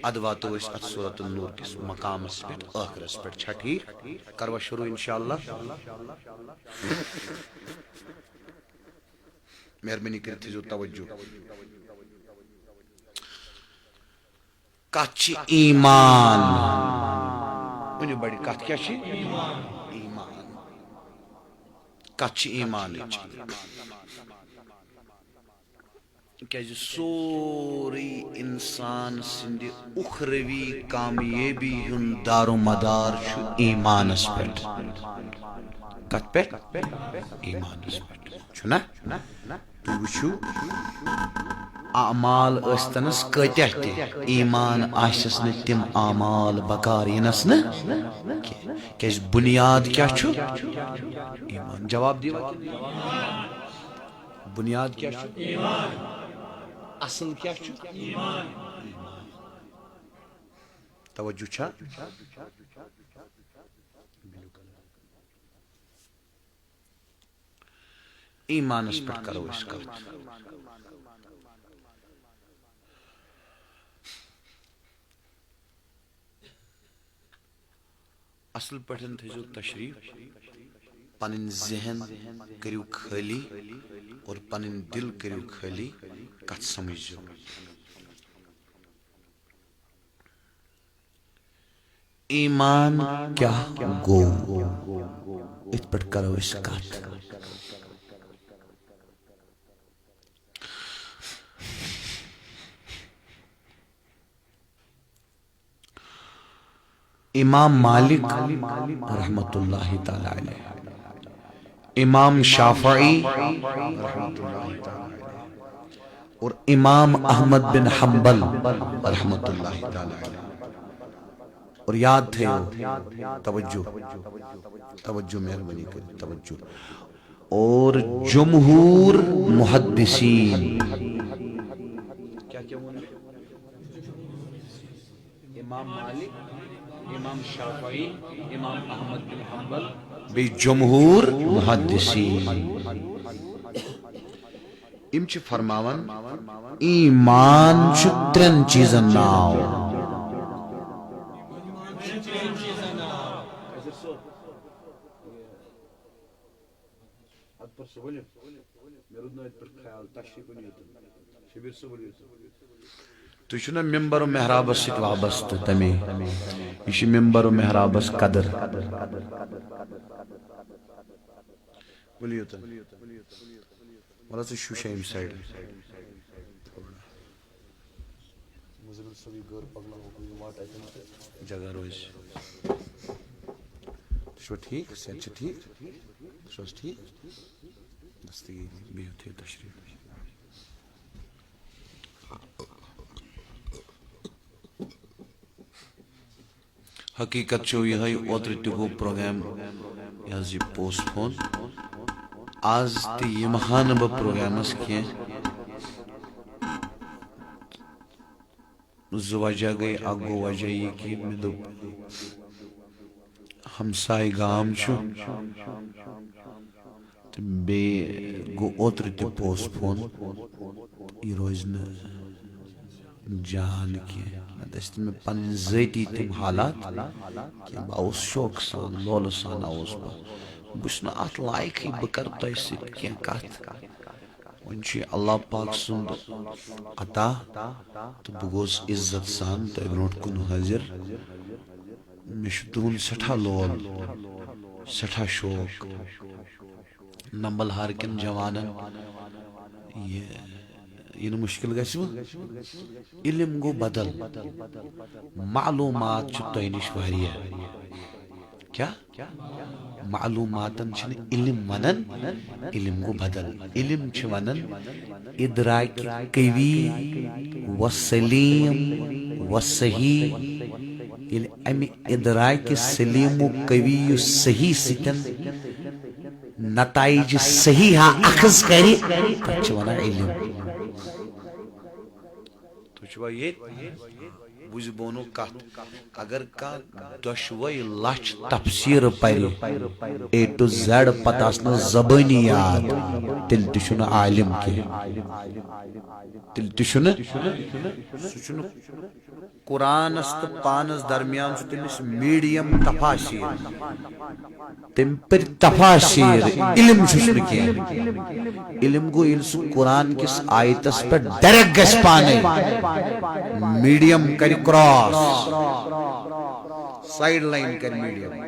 اد واتو اس ات سورۃ النور کس مقامس پٹھ آخرس پٹھ چھا ٹھیک کروا شروع انشاءاللہ مہربانی کرت تھیزو توجہ کچھ ایمان ونیو بڑی کت کیا چھ ایمان کچھ ایمان کہ سوری انسان سند اخروی کامیابی ہن دار و مدار چھ ایمانس پہ کت پہ ایمانس پہ چھنا تو وچھو اعمال استنس کتہ تہ ایمان آسس ن تم اعمال بکار ینس ن کہ بنیاد کیا چھ ایمان جواب دیو بنیاد کیا چھ ایمان اصل کیا چھ ایمان توجہ چھا ایمانس پہ کرو اس کت اصل پٹھن تھیزو تشریف پنن ذہن کریو خالی اور پنن دل کریو خالی کت سمجھو ایمان کیا گو ات پٹ کرو اس کت امام مالک رحمت اللہ تعالی علیہ امام شافعی رحمت اللہ تعالی علیہ اور امام احمد بن حنبل رحمت اللہ تعالی علیہ اور یاد تھے توجہ توجہ مہربانی کر توجہ اور جمہور محدثین کیا کیا امام مالک امام شافعی امام احمد بن حنبل بی جمہور محدثین ام چھ فرماون ایمان چھ ترن چیزن ناو تو چھنا ممبر و محرابس ست وابست تمی یہ ممبر و محرابس قدر بولیو تن والا سے شوشا ام سائیڈ جگہ روز شو ٹھیک سیٹ چھ ٹھیک شو ٹھیک دستگی بیو تھی تشریف حقیقت چھو یہ اوتر تگو پروگرام یہ پوسٹ فون آز تی یہ مہان با پروگرامس کیا زو وجہ گئی اگو وجہ یہ کی میں دو ہمسائی گام چھو بے گو اوتر تی پوسٹ فون یہ روزن جان کیا دست میں پنن ذاتی تم حالات کہ باوس شوق سان لول سان اوس بشنا ات لائق ہی بکر تیس کیا کت ونچی اللہ پاک سند عطا تو بگوس عزت سان تو برونٹ کن حاضر مش تہن سٹھا لول سٹھا شوق نمبل ہار کن جوانن یہ یہ مشکل گژھو علم گو بدل معلومات چھ تہ نش واریاہ کیا معلوماتن چھن علم ونن علم گو بدل علم چھ ونن ادراک قوی و سلیم و صحیح یل امی ادراک سلیم و قوی و صحیح ستن نتائج صحیح اخذ کری تچ ونان علم تو یہ بوز بونو کت اگر کان دشوئی لچھ تفسیر پری اے ٹو زیڈ پتہ نا زبانی یاد تیل تشن عالم کی تیل تشن سچن قرآن است پانس درمیان تمس میڈیم تفاسیر تم پر تفاسیر علم چھن کی علم گو یل سو قرآن کس آیتس پر ڈائریکٹ گس پانے میڈیم کر کراس سائیڈ لائن کر میڈیم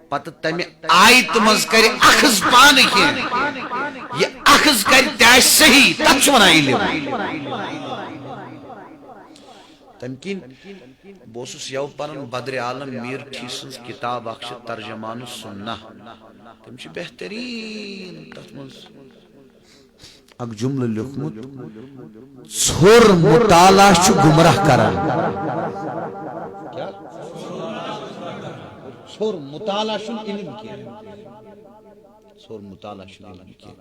پتہ تمہ آیت مز کر اخذ پانے کی یہ اخذ کر تہ صحیح تب چھ ونان علم تمکین بوسس یو پنن بدر عالم میر ٹھی سنز کتاب اخش ترجمان السنہ تم چھ بہترین تت مز اک جملہ لیکھمت ژھور مطالعہ چھ گمراہ کران ژھور مطالعہ چھ علم کی ژھور مطالعہ چھ علم کی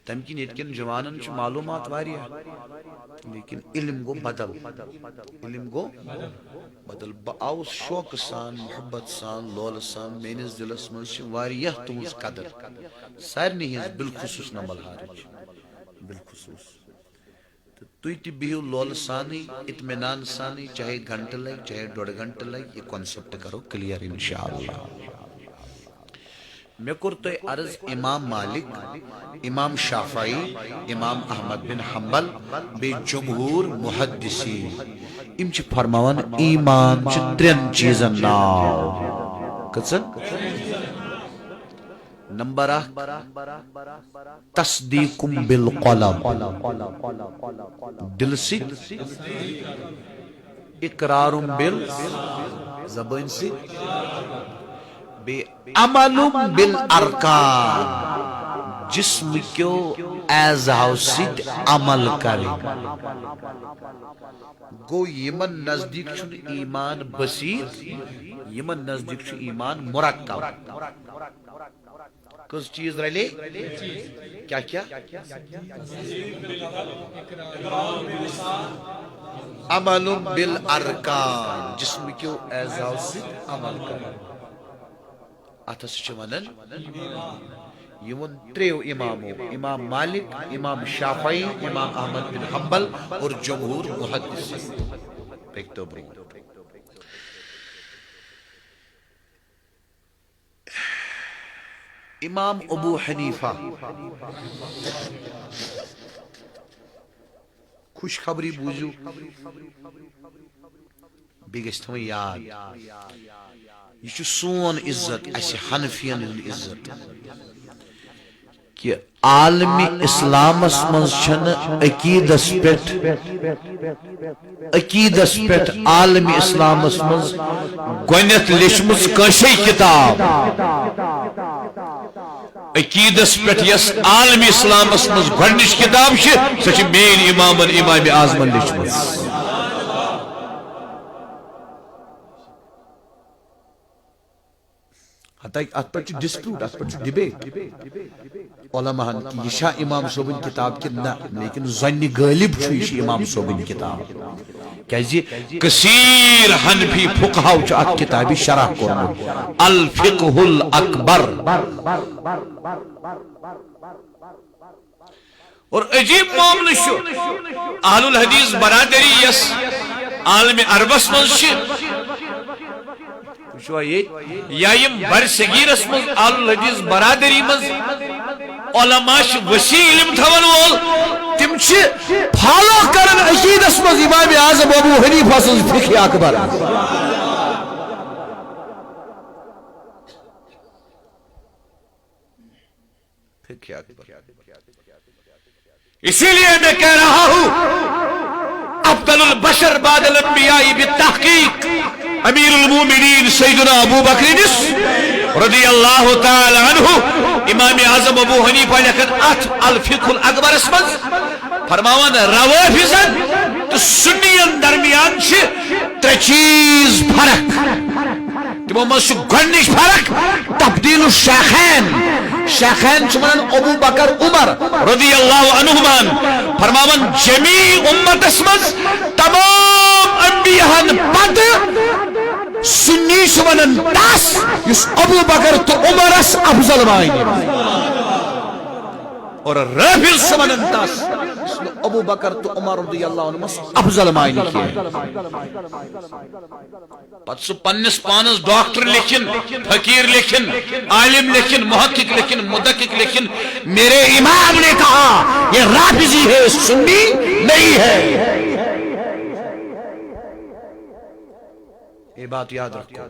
تمکن یتکن جوانن چھ معلومات واریاہ لیکن علم گو بدل علم گو بدل بہ آوس شوق سان محبت سان لول سان میانس دلس مز چھ واریاہ تہنز قدر سارنی ہز بالخصوص نمبل ہارچ بالخصوص تھی تہ بہو لول سانی اطمینان سانی چاہے گھنٹہ لگ چاہے ڈوڑ گھنٹہ لگ یہ کانسیپٹ کرو کلیئر انشاءاللہ میں کور تہ عرض امام مالک امام شافعی امام احمد بن حنبل بی جمہور محدثین ام چھ فرماون ایمان چھ ترین چیزن ناو کتسن نمبر اخ تصدیقم بالقلب دل ست اقرارم بال زبان ست بے عملم بالارکان جسم کیو اعضاء ست عمل کرے گو یمن نزدیک چھ ایمان بسیط یمن نزدیک چھ ایمان مرکب کس چیز رلے کیا عمل بالارکان جسم کیو اعضاء ست عمل کرے اتس چھ ونن یمن تریو امامو امام مالک امام شافعی امام احمد بن حنبل اور جمہور محدثین پیکتو برو امام ابو حنیفہ خوش خبری بوزو بیٚیہِ گژھِ تھاوٕنۍ یاد یہ چھ سون عزت اس حنفین ہند عزت کہ عالمی اسلامس مز چھن عقیدس پٹ عالمی اسلامس مز گۄڈنیتھ لیچھمٕژ کٲنٛسے کتاب عقیدس پٹ یس عالمی اسلامس مز گۄڈنِچ کتاب چھ سۄ چھ مین امامن امام اعظمن لیچھمٕژ ات پہ ڈسپیوٹ ات پہ ڈبیٹ علماء کی یہ امام صوبن کتاب کہ نہ لیکن زن غالب یہ امام صوبن کتاب کیازِ کثیر حنفی فقہاو ات کتاب شرح کورمت الفقہ الاکبر اور عجیب معاملہ چھ اہل الحدیث برادری یس عالم عربس مز یا یم بر صغیرس مز اہل الحدیث برادری مز علماء وسیع علم تھون وول تم فالو کرن عقیدس مز امام اعظم ابو حنیفہ سن فقہ اکبر فقہ اکبر اسی لیے میں کہہ رہا ہوں افضل البشر بعد الانبیاء بالتحقیق امیر المومنین سیدنا ابو بکر رضی اللہ تعالی عنہ امام اعظم ابو حنیفہ لکھن ات الفقہ الاکبر اسمز فرماون روافضن تو سنین درمیان چھ ترے چیز فرق تمو مز گۄڈنِچ فرق تبدیل الشیخین شیخین چمن ابو بکر عمر رضی اللہ عنہمان فرماون جمیع امت اسمز تمام انبیاء پت سنی سونن تس یس ابو بکر تو عمر اس افضل مائن اور رافض سونن تس ابو بکر تو عمر رضی اللہ عنہ افضل مائن کی پت سو پنس پانس ڈاکٹر لکھن فقیر لکھن عالم لکھن محقق لکھن مدقق لکھن میرے امام نے کہا یہ رافضی ہے سنی نہیں ہے یہ بات یاد رکھو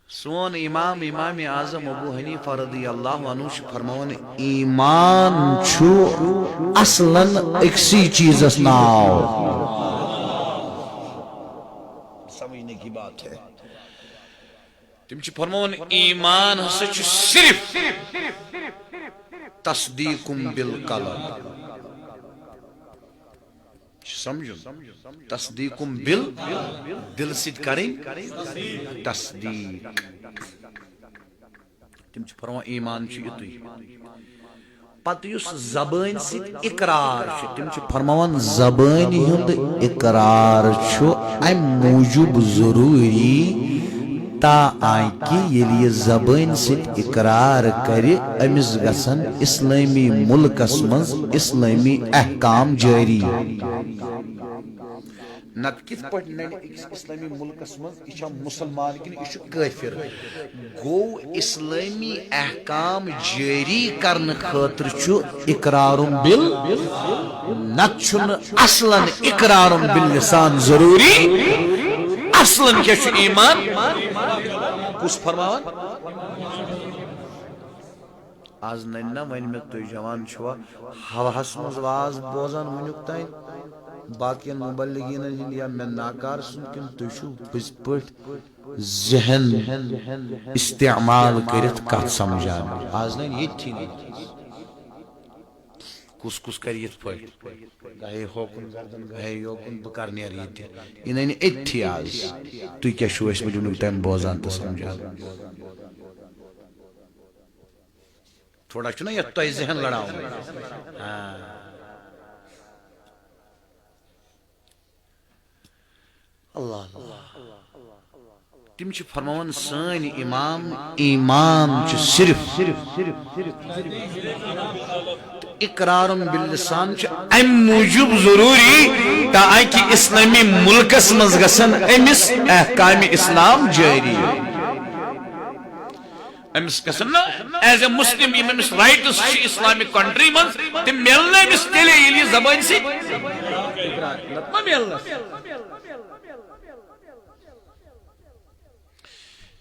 سون امام اعظم ابو حنیفہ رضی اللہ عنہ فرمون ایمان چھو اصلاً اکسی چیز اس ناو سمجھنے کی بات ہے تم چھ فرمون ایمان سچ صرف تصدیقم بالقلب سمجھو تصدیقم دل سید کریں تصدیق تم چھ فرمون ایمان چھ یتوی پتہ یس زبان سید اقرار چھ تم چھ فرمون زبان ہند اقرار چھ ام موجب ضروری تاکہ یلی زبان سید اقرار کرے امس گژھن اسلامی ملکس مز اسلامی احکام جاری نت کت پہ اسلامی ملکس مز یہ مسلمان کن یہ کافر گو اسلامی احکام جاری کرنے خاطر اقرار بال نت اصلا اقرار باللسان ضروری اصلا کیا ایمان کس فرماون آز نہ ون میں تھی جوان چھوا ہوہس مز واز بوزان ونیک تین باقی مبلغین ہند یا میں ناکار سن کن تھی پز پہ ذہن استعمال کرت کت سمجھان آز نا یہ کس کس کر یت پہ گاہے ہوکن گردن گاہے یوکن بہ کر نیر یہ یہ نی اتھی آز تھی کیا چھو اس مجھے ونیک تین بوزان تو سمجھان تھوڑا چھو نا یہ تو ذہن لڑاؤں اللہ تم چھ فرماون سن امام ایمان چھ صرف اقرار باللسان چھ ام موجب ضروری تاکہ اسلامی ملکس مز گژھن امس احکام اسلام جاری امس گژھن نا ایز اے مسلم امس رائٹس اسلامک کنٹری مز تم ملنا امس تیلے یلی زبان سی نتما ملنا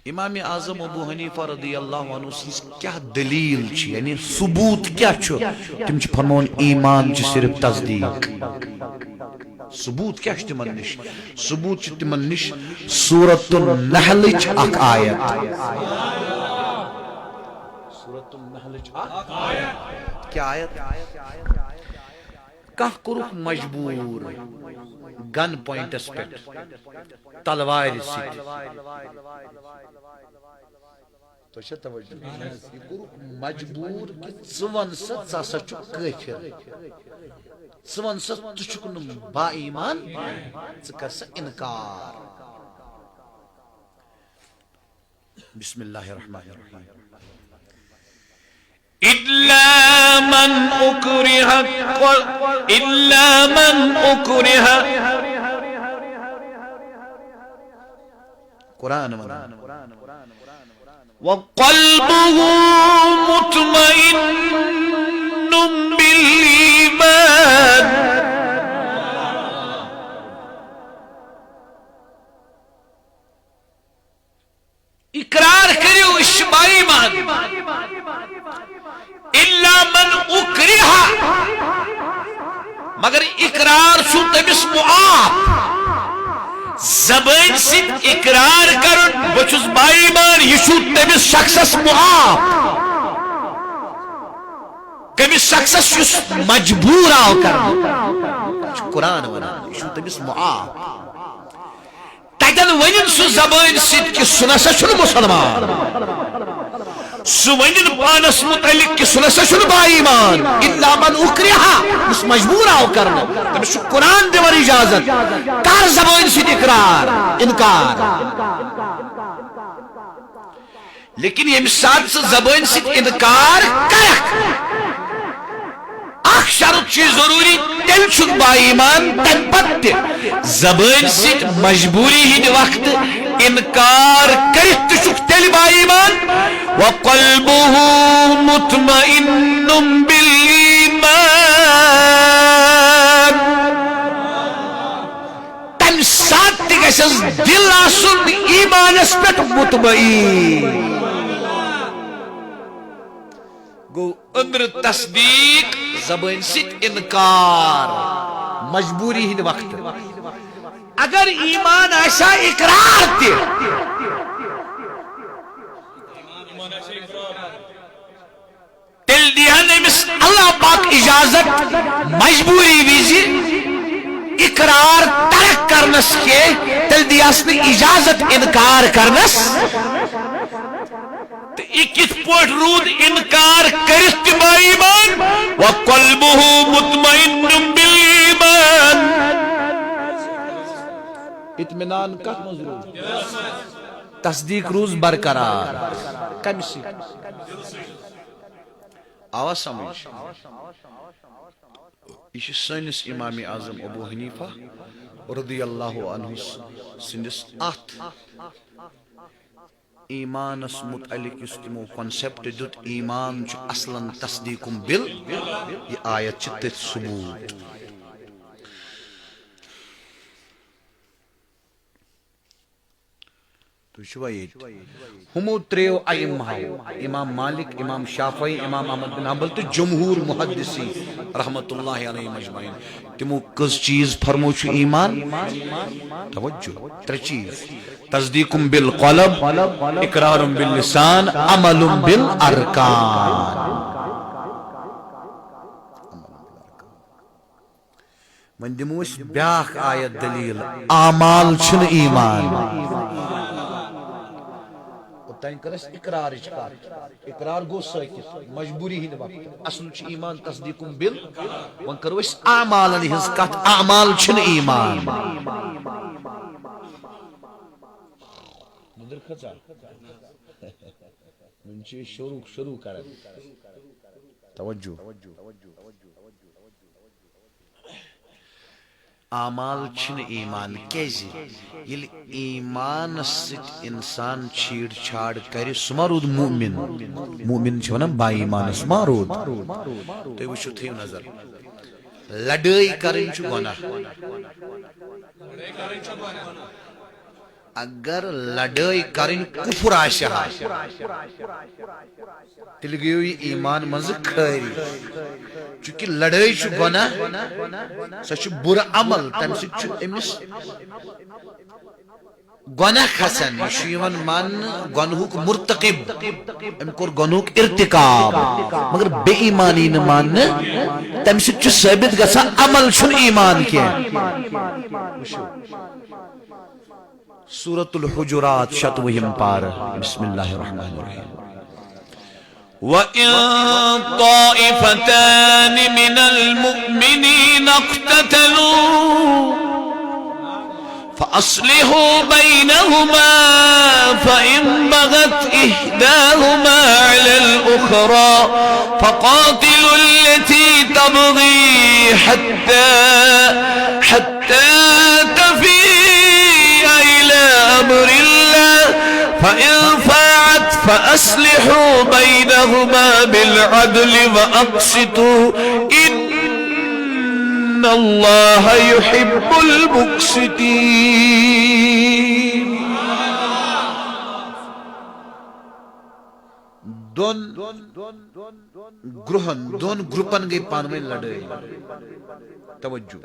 امام اعظم ابو حنیفہ رضی اللہ عنہ سنس کیا دلیل چھ یعنی ثبوت کیا چھ تم چھ فرمون ایمان چھ صرف تصدیق ثبوت کیا چھ تمن نش ثبوت چھ تمن نش سورۃ النحل چھ اک آیت سورۃ النحل چھ اک آیت کیا آیت کہ کرک مجبور گن پوائنٹس پہ تلوار سۭتۍ تو توجہ یہ کرک مجبور کہ ون سا ژٕ چھُکھ کٲفِر ژٕ ون سا ژٕ چھُکھ نہٕ با ایمان ژٕ کر سا انکار بسم اللہ الرحمن الرحیم إلا من أكره قرآن وقلبه مطمئن بالإيمان اقرار کریو مگر اقرار چھو تمس معاف زبان سید اقرار کرن بچس بائیمان یہ چھو تمس شخصس معاف تمس شخصس یس مجبور آو کرن قرآن ونان یہ چھو تمس معاف تتن ونن سو زبان سید کہ سنسا چھن مسلمان سو ونن پانس متعلق کہ سنسا چھن بائیمان الا من اکرہا اس مجبور آو کرنا تمس قرآن دیور اجازت کار زبان سید اقرار انکار لیکن یہ ساتھ سے زبان سید انکار کرک اخ شرط چی ضروری تل چھن بائیمان تن پت زبان سید مجبوری ہی وقت انکار کرت چھک تل بائیمان وقلبه مطمئن بالایمان تم ساتھ گژھس دل آسن ایمانس پہ مطمئن گو اندر تصدیق زبان سید انکار مجبوری ہند وقت اگر ایمان ایسا اقرار تے تل دیہن امس اللہ پاک اجازت مجبوری ویزی اقرار ترک کرنس کے تل دیہس نے اجازت انکار کرنس تو اکت پوٹ رود انکار کرست بائیمان وقلبه مطمئن بالایمان اطمینان کت مضرور تصدیق روز برقرار کمسی آواز سمجھ یہ سنس امام اعظم ابو حنیفہ رضی اللہ عنہ سندس ات ایمانس متعلق اس تمو کنسپٹ دیت ایمان چھ اصلا تصدیق بال یہ آیت چھ تت ثبوت ہمو تریو ائمہ امام مالک امام شافعی امام احمد بن حنبل تو جمہور محدثین رحمت اللہ علیہ مجمعین تمو کس چیز فرمو چھ ایمان توجہ تر چیز تصدیق بالقلب اقرار باللسان عمل بالارکان من دموس بیاخ آیت دلیل اعمال چھن ایمان تین کرس اقرار اقرار گو ساکت مجبوری ہند وقت اصل چھ ایمان تصدیق بال ون کرو اس اعمال ہز کت اعمال چھن ایمان مدر کھچا من چھ شروع کرن توجہ اعمال چھن ایمان کیزی یل ایمان ست انسان چھیڑ چھاڑ کرے سمارود مومن مومن چھونا با ایمان سمارود تو وچھو تھیو نظر لڑائی کرن چھ گناہ اگر لڑائی کرن کفر آشا تیل گیو یہ ایمان منز کھاری چونکہ لڑائی چھ گناہ سچ برا عمل تم سے امس گناہ کھسن شیون مان گنہوک مرتقب ام کور گنہوک ارتکاب مگر بے ایمانی نہ مان تم سے ثابت گژھان عمل چھن ایمان کیا سورۃ الحجرات شتوہم پار بسم اللہ الرحمن الرحیم وَإِن طَائِفَتَانِ مِنَ الْمُؤْمِنِينَ اقْتَتَلُوا فَأَصْلِحُوا بَيْنَهُمَا فَإِن بَغَتْ إِحْدَاهُمَا عَلَى الْأُخْرَى فَقَاتِلُوا الَّتِي تَبْغِي حَتَّى تَفِيءَ إِلَى أَمْرِ اللَّهِ فَإِن فَاعَتْ فَأَصْلِحُوا بَيْنَهُمَا بِالْعَدْلِ وَأَقْسِطُوا إِنَّ اللَّهَ يُحِبُّ الْمُقْسِطِينَ دون گروپن گئی پانوی لڑائی توجہ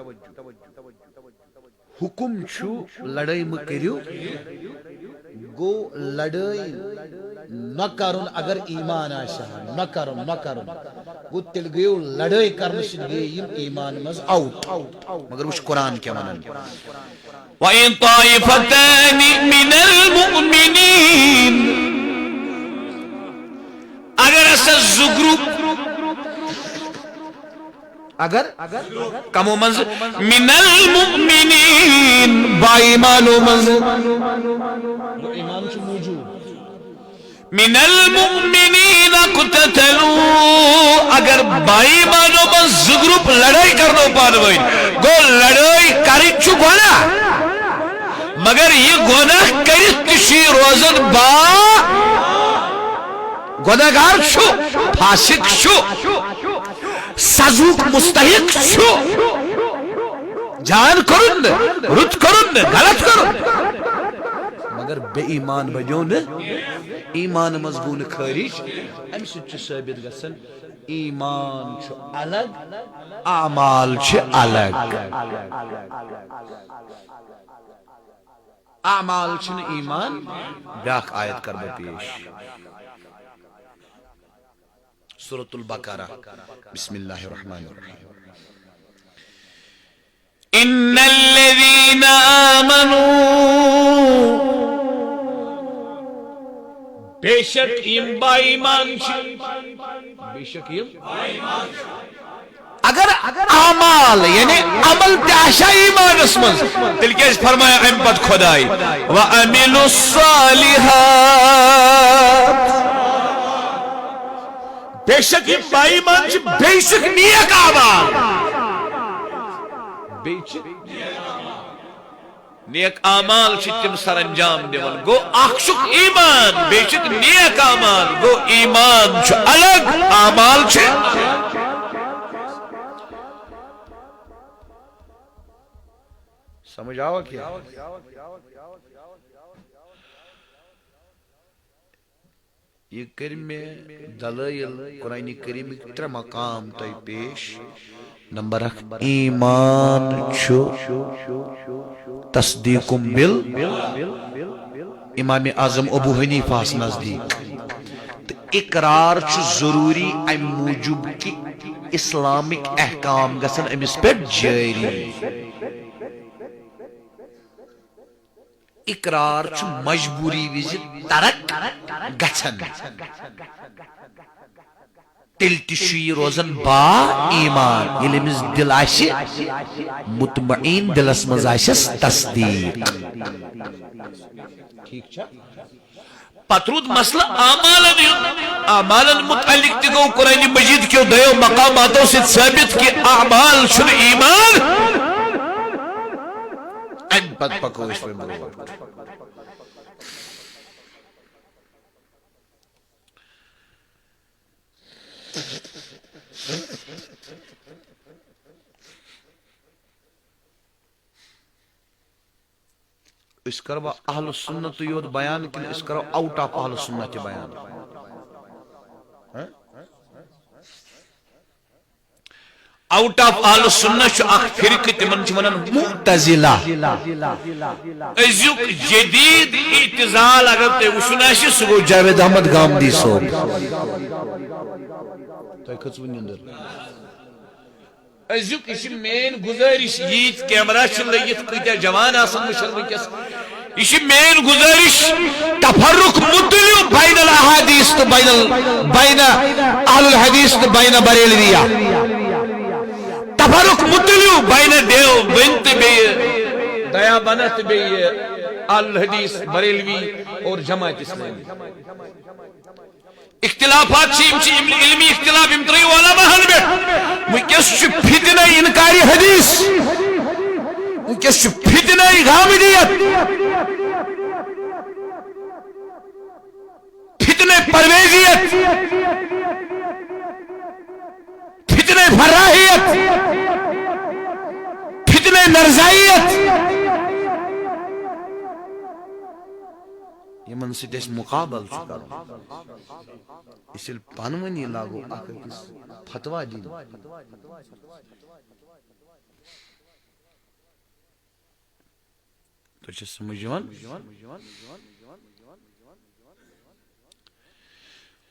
حکم چھو لڑائی مکریو گو لڑائی نہ کرن اگر ایمان آشا نہ کرن گو تل گیو لڑائی کرنے سے گئی ایمان مز آؤٹ مگر وش قرآن کیا منن وَإِن طَائِفَتَانِ مِنَ الْمُؤْمِنِينَ اگر ایسا زگروپ اگر کمو منز من المؤمنین با ایمانو منز ایمان چھ موجود من المؤمنین قتتلو اگر با ایمانو منز زگروپ لڑائی کرنو پانوئی گو لڑائی کری چھو گونا مگر یہ گناہ کرت کشی روزن با گناہگار شو فاسق شو سزوک مستحق شو جان کرن رد کرن غلط کرن مگر بے ایمان بجون ایمان مضبون خارج ام سچ ثابت گسن ایمان چھ الگ اعمال چھ الگ اعمال چھن ایمان بیاک آیت کر پیش سورة البقرہ بسم اللہ الرحمن الرحیم ان الذین آمنوا بے شک یم با ایمان بے شک اگر اعمال یعنی عمل تاشا ایمان اسمن تل کیس فرمایا ام پت خدای وَعَمِلُوا الصَّالِحَاتِ بے شک یہ با ایمان بے شک نیک اعمال نیک اعمال تم سر انجام دیون گو اخشک ایمان بے شک نیک اعمال گو ایمان الگ اعمال سمجھ آوا کیا یہ کریم میں دلائل قرآن کریم تر مقام تی پیش نمبر 1 ایمان چھو تصدیقم بل امام اعظم ابو حنیفہ نزدیک اقرار چھو ضروری ام موجب کی اسلامک احکام گسن امس پر جاری اقرار چھو مجبوری وزی ترک گچھن تلتشی روزن با ایمان یلمز دل آشی مطمئن دل اسمز آشیس تصدیق پترود مسئلہ اعمالن متعلق تگو قرآن مجید کیوں دیو مقاماتوں سے ثابت کہ اعمال شن ایمان ان پت پکوش پہ مرور اس کرو اہل سنت یود بیان کن اس کرو آؤٹ آف اہل سنت بیان آؤٹ آف اہل سنت شو اخ فرقہ تمن چمنن معتزلہ ازیک جدید اعتزال اگر تے وشناشی سگو جاوید احمد گامدی صوب تو کچھ بھی نہیں ازیک اسی مین گزارش ییت کیمرہ چل لگیت کتیا جوان آسن مشرم کس اسی مین گزارش تفرق مطلع بین الاحادیث تو بین اہل الحدیث تو بین بریلویہ تفرق مطلع بین دیو بنت بی دیا بنت بی اہل الحدیث بریلوی اور جماعت اسلامی اختلافات علمی اختلاف امتری علماء حلبت وکس فتنہ انکاری حدیث وکس فتنہ غامدیت فتنہ پرویزیت فتنہ فراہیت فتنہ مرزائیت یمن ست مقابل کر اس پانونی لاگو اخ أکس فتوا دین تو سمجھ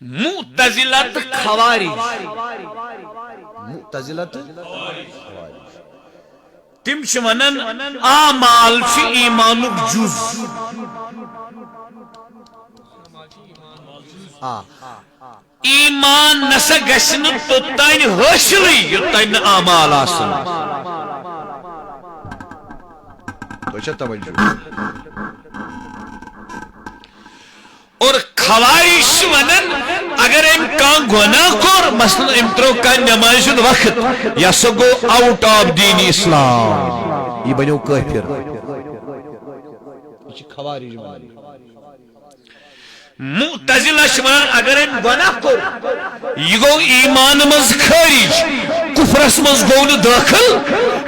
معتزلہ خوارج تم ونان اعمال ایمانک جز ایمان نسا گژھِ نہٕ توٚتانۍ حٲصِلٕے یوٚتانۍ نہٕ اعمال آسن توجہ اور خوارج چھِ ونان اگر أمۍ کانٛہہ گۄناہ کوٚر مثلاً أمۍ ترٛوو کانٛہہ نٮ۪مازِ ہُنٛد وقت یہِ ہسا گوٚو آوُٹ آف دیٖن اسلام یہ بنیو کافر یہ خوارج معتزلہ چھِ ونان اگر أمۍ گۄناہ کوٚر یہِ گوٚو ایمان منٛز خٲرج کفرس منٛز گوٚو نہٕ دٲخل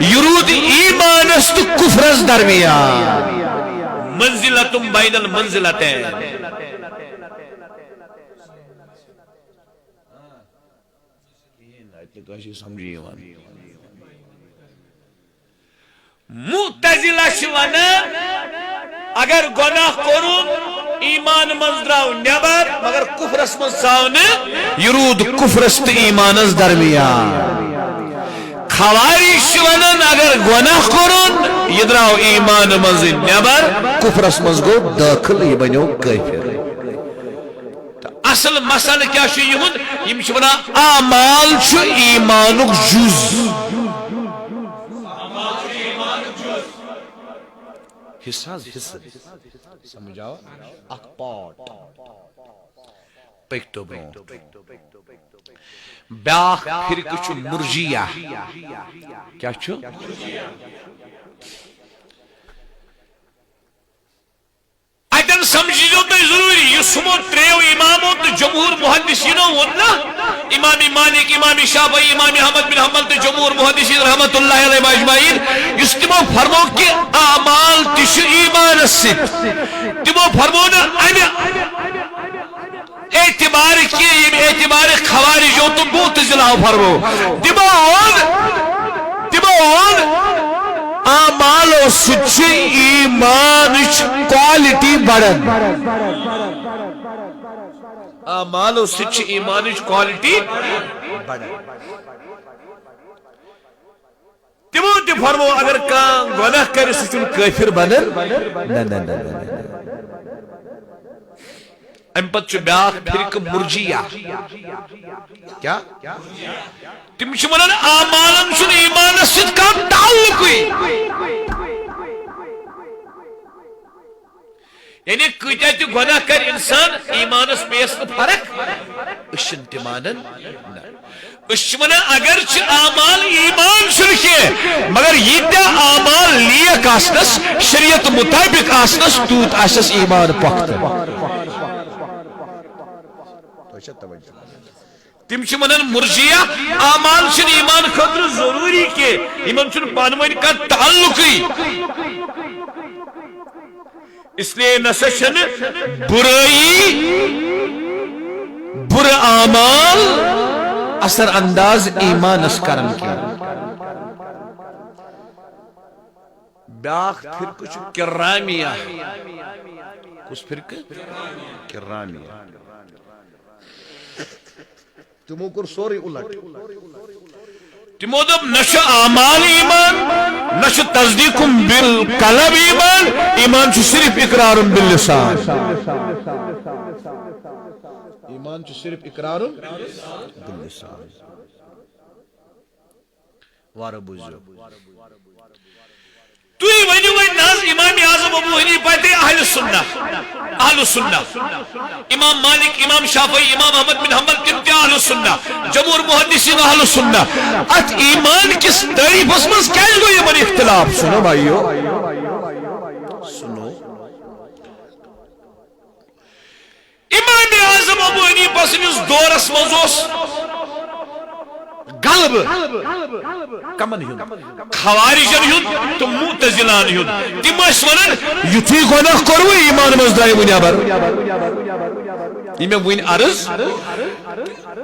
یہِ روٗد ایمانس تہٕ کفرس درمیان منزلتم بین المنزلتین معتزلہ چھِ ونان اگر گناہ کورُن ایمان منٛز درٛاو نٮ۪بر مگر کفرس منٛز ژاو نہٕ یہ روٗد کفرس تہٕ ایمانس درمیان خوارج چھِ ونان اگر گناہ کورُن یہ درٛاو ایمان منٛز نٮ۪بر کفرس منٛز گوٚو دٲخل یہ بنیو کافر اصل مسئلہ کیا چھُ یِہُنٛد یِم چھِ ونان اعمال چھُ ایمانُک جُز حصہ سمجھاو اخ پاٹ پکتو برونٛٹھ بیاکھ فرقہٕ چھُ مرجیہ کیا چھُ اتن سمجھو تُہۍ ضروٗری یُس ہمو ترٛیو امامو تہٕ جمہوٗر محدثیٖنو ووٚن نا امام مالک امام شافعی امام احمد بن حنبل تہٕ جمہوٗر محدثیٖن رحمۃ اللہ علیہم اجمعین یُس تِمو فرمو کہِ اعمال تہِ چھُ ایمانس سۭتۍ تِمو فرمو نہٕ امہِ اعتبار کینٛہہ ییٚمہِ اعتبار خوارجو تہٕ معتزلہو فرمو تِمو ووٚن اعمالو سۭتۍ چھِ ایمانٕچ کوالٹی بڑھان اعمالو سۭتۍ چھِ ایمانٕچ کوالٹی بڑھان تِمو تہِ فرمو اگر کانٛہہ گۄناہ کرِ سُہ چھُنہٕ کٲفِر بنان امہِ پتہٕ چھُ بیاکھ فرقہٕ مرجیہ کیا تِم چھِ ونان اعمالن چھُنہٕ ایمانس سۭتۍ کانٛہہ تعلقٕے یعنی کۭتیاہ تہِ گۄناہ کرِ انسان ایمانس پیٚیس نہٕ فرق أسۍ چھِنہٕ تہِ مانان أسۍ چھِ ونان اگر چھِ اعمال ایمان چھُنہٕ کینٛہہ مگر ییٖتیاہ اعمال نیک آسنس شریعت مطابق آسنس تیوٗت آسٮ۪س ایمان پختہٕ تم چھِ ونان مرجیہ اعمال چھِنہٕ ایمان خٲطرٕ ضروٗری کینٛہہ یِمن چھُنہٕ پانہٕ ؤنۍ کانٛہہ تعلقٕے اس لیے نسا چھنہٕ برٕ اعمال اثر انداز ایمانس کرن بیاکھ فرقہٕ چھُ کرامیہ کُس فرقہٕ کرامیہ تمو کوٚر سورُے اُلٹ تمو دوٚپ نہ چھُ اعمال ایمان نہ چھُ تصدیٖقُم بالقلب ایمان ایمان چھُ صرف اقرارُم باللسان ایمان چھُ صرف اقرارُم باللسان وارٕ بوٗزِو تُہۍ ؤنِو وۄنۍ نہ حظ امام اعظم ابو حنیفہ تے اہل سنہ امام مالک امام شافعی امام احمد بن حنبل تم تے اہل سنہ جمہوٗر محدثین اہل سنہ ات ایمان کس تعریفس منٛز کیازِ گوٚو یِمن اختلاف سنو بھائیو سنو امام اعظم ابو حنیفہ سٕنٛدِس دورس منٛز اوس غلب کمن ہن خوارجن ہند تو معتزلان ہند تم ونان یتھی گناہ کرو ایمان مز درائیو نیبر یہ میں ون عرض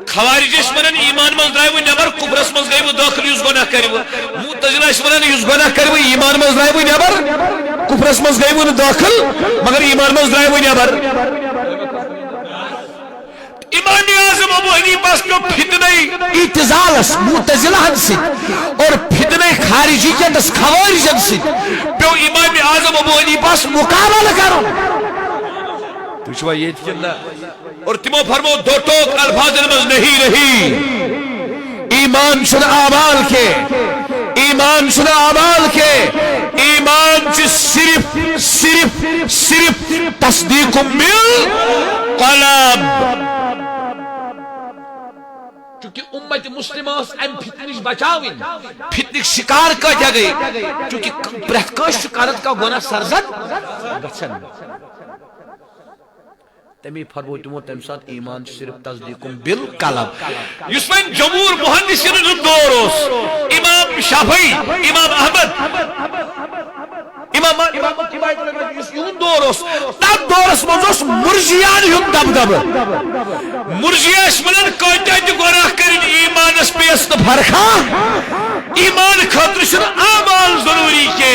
خوارج ونان ایمان مز درائیو نیبر کفرس مز گئی داخل اس گناہ کرو معتزلہ ونان اس گناہ کرو ایمان مز درائیو نیبر کفرس مز گئی داخل مگر ایمان مز درائیو نیبر امام اعظم ابو حنیفہ کو فتنہ اعتزالس معتزلہن سے اور فتنہ خارجیت خوارجن سے پیو امام اعظم ابو حنیفہ مقابلہ کرو تجھوا یہ چلنا اور تمو فرمو دو ٹوک الفاظ مز نہیں رہی ایمان شد اعمال کے ایمان شد اعمال کے ایمان چھ صرف صرف صرف تصدیق بالقلب چونکہ امت مسلمہ ام فتنش بچاوین فتنک شکار کا جگہ چونکہ پرت کش شکارت کا گناہ سرزد گچھن تمی فرمو تمو تم سات ایمان صرف تصدیق بالقلب یس وین جمہور محدثین دور اس امام شافعی امام احمد امام یہن دور اس تب دورس مز مرجیان ہند دبدب مرجیس ونان کتہ تہ گناہ کرن ایمانس پیس تو فرخا ایمان خاطر چھ اعمال ضروری کے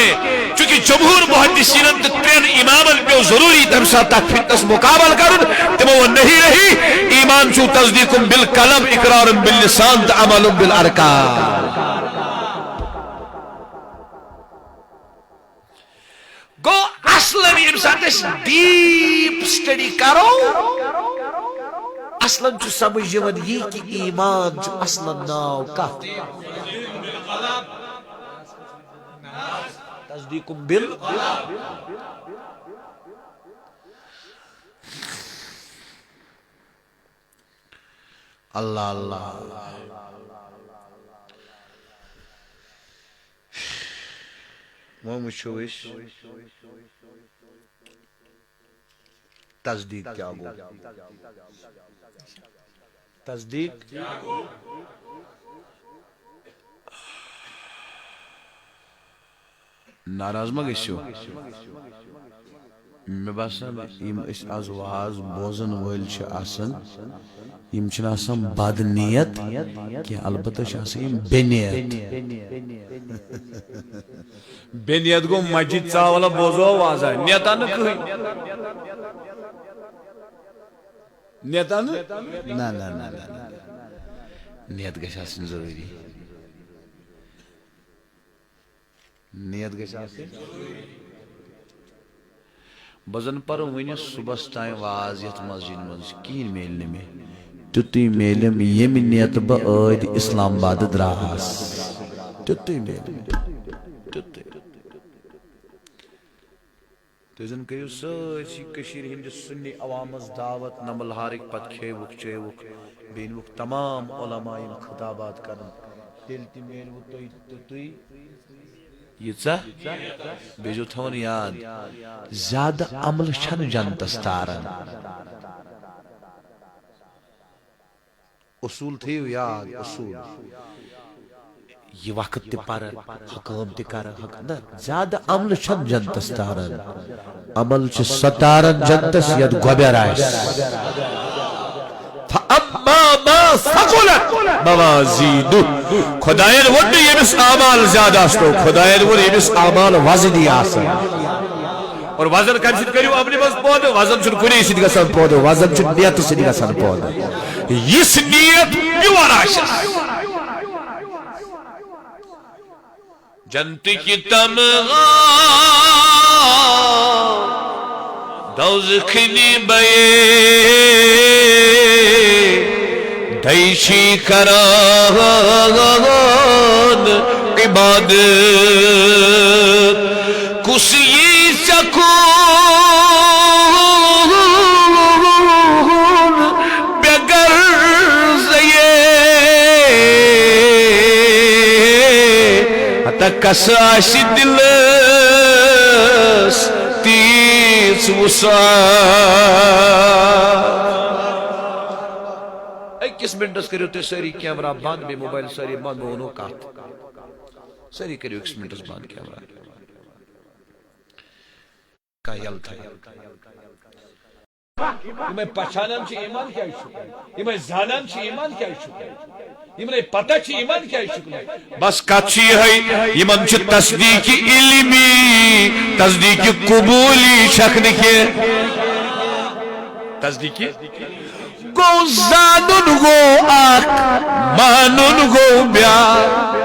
چونکہ جمہور محدثین ترین امامن پیو ضروری تم سات تک فتنس مقابل کرن تمو نہیں رہی ایمان چھو تصدیق بالقلب اقرار باللسان تو عمل بالارکان گو اصلا یم سات ڈیپ سٹڈی کرو اصلا چھ سمجھ یوان یہ کہ ایمان چھ اصلا ناو کت تصدیق بال اللہ اللہ وہ مشوش تصدیق کیا گو تصدیق ناراض ما گژھو مے باسان یم اس از واز بوزن ول چھ آسان یم چھ آسان بد نیت کہ البتہ چھ آسان یم بے نیت بے نیت گو مسجد چاولا بوزو وازا نیتا نہ کہیں نیتا نہ نا نا نا نا نیت گژھِ آسٕنۍ ضروری نیت گژھِ آسٕنۍ بزن پر ونس صبح تائیں واز یت مسجد مز کین میل نمی تیتی میلم یم نیت بہ عید اسلام آباد دراس تیتی میلم تیتی تزن کریو سٲرسی کشیر ہندس سنی عوامس دعوت نمل ہارک پت کھیوک چیوک بینوک تمام علماء خطابات کرن تیل تی میلو تیتی یہ بیجو تھون یاد زیادہ عمل چھن جنتس تارن اصول تھیو یاد اصول یہ وقت تی پر حکام تی کر زیادہ عمل چھن جنتس تارن عمل چھ ستارن جنتس ید گوبر آئیس فَأَمَّا مَا ثَقُلَتْ مَوَازِينُهُ خدایان ون یمس اعمال زیادہ استو خدایان ون یمس اعمال وزنی آسن اور وزن کم سید کریو اپنے بس پود وزن چھ کنی سید گسن پود وزن چھ نیت سید گسن پود یس نیت پیور آشس جنت کی تمغا دوزخنی بئے دیشی کران عبادت کسی سکون بگر زیے حتی کساش دلس تیز وسعت أكس منٹس کریو تُہۍ سٲری کیمرا بند بیٚیہِ موبایل سٲری بند بہٕ وَنو کتھ سٲری کٔرِو أکِس منٹس بند کیمرا کانٛہہ یلہٕ تھایہِ یمے پہچانان چھ ایمان کیا یمے زانان چھ ایمان کیا یمنے پتہ چھ ایمان کیا بس کتھ چھ ہے یمن چھ تصدیق علمی تصدیق قبولی شکن کے تصدیق گو زانن گو اک مانن گو بیاکھ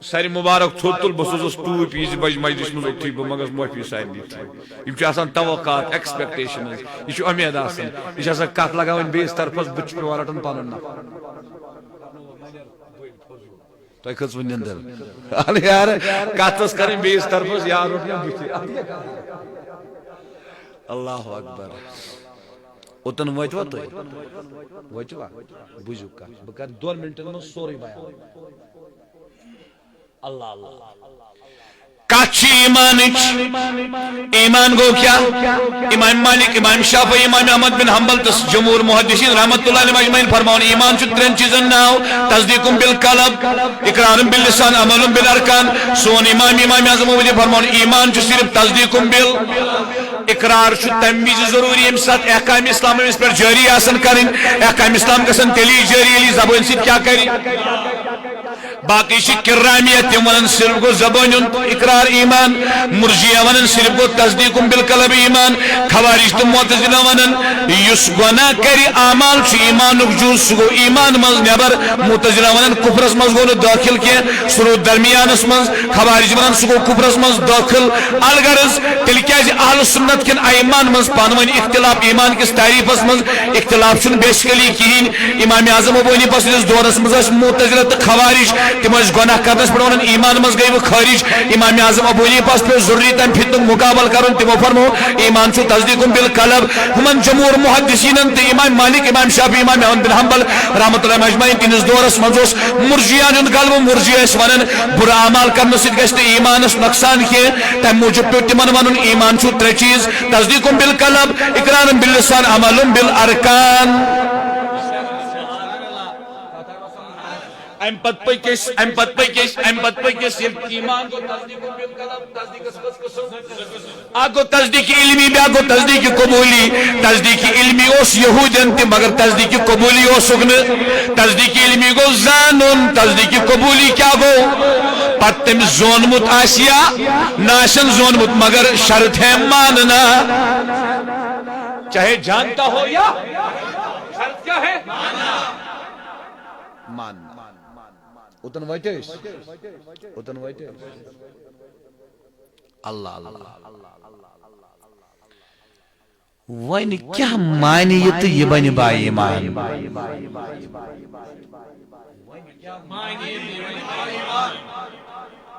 ساری مبارک تھوٚد تُل بہٕ سوزس ٹوٗپۍ یہِ بجہِ مجلس منٛز اوٚتھُے بہٕ منٛگس معٲفی سارنٕے یِم چھِ آسان توقعات ایکسپیکٹیشنز یہِ چھُ اُمید آسان یہِ چھِ آسان کتھ لگاوٕنۍ بیٚیِس طرفس بہٕ چھُس پیٚوان رٹُن پنُن نفع تۄہہِ کھٔژوٕ نِندٕر اَلہٕ یارٕ کتھ ٲس کرٕنۍ بیٚیِس طرفس یار روٚٹ مےٚ بٕتھِ اللہ اکبر اوٚتن وٲتوا تُہۍ وٲتوا بوٗزِو کتھ بہٕ کرٕ 2 مِنٹن منٛز سورُے بیان اللہ اللہ کچھ ایمان گو کیا امام مالک امام شافعی امام احمد بن حنبل تس جمہور محدثین رحمت اللہ علیہ مجمعین فرماؤن ایمان چھ 3 چیزن ناو تصدیق بالقلب اقرار باللسان عمل بالارکان سون امام اعظم ابو فرماؤن ایمان چھ صرف تصدیق بال اقرار چھ تم وز ضروری یم سات احکام اسلام اس پر جاری آسن کریں احکام اسلام گژھن تیلی جاری علی زبان سۭتۍ کیا کری باقی کرامیت تم ون صرف گو زبان اقرار ایمان مرجیہ ون صرف گو تصدیق بالقلب ایمان خوارج تو معتزلہ ون یس گناہ کری اعمال چھ ایمان جز سہ گو ایمان مز نبر معتزلہ ون کفرس مز گو داخل کی سہ رو درمیانس مز خوارج ون سہ گو کفرس مز داخل الغرض تیل کیا اہل سنت کن ایمان مز پان ون اختلاف ایمان کس تعریفس مز اختلاف چھ بیسیکلی کہین امام اعظم ابو حنیفہ سندس دورس مز معتزلہ تو خوارج تم گناہ کرنس پہ ون ایمان مز گئی وہ خارج امام اعظم ابو حنیفہ پہ ضروری تم فتن مقابل کرن تمو فرمو ایمان چھ تصدیق بالقلب ہمن جمہور محدثین تو امام مالک امام شافعی امام احمد بن حنبل رحمۃ اللہ مجمعین تہندس دورس مز مرجیان ہند غلبہ مرجیہ ونان برا اعمال کرنے ست گژھِ ایمانس نقصان کی تم موجب پہ تمن ون ایمان چھ 3 چیز تصدیق بالقلب اقرار باللسان عمل بالارکان ام پت پکس ایمان کو تصدیق بالقلب تصدیق اگو تصدیق علمی بیا گو تصدیق قبولی تصدیق علمی اس یہودین تہ مگر تصدیق قبولی اوسک نہ تصدیق علمی گو زانن تصدیق قبولی کیا گو پت تم زونمت آسیا ناشن زونمت مگر شرط ہے ماننا چاہے جانتا ہو یا شرط کیا ہے مان اوتن وٲتۍ أسۍ اللہ اللہ وۄنۍ کیٛاہ مانہِ یہِ تہٕ یہِ بنہِ با ایمان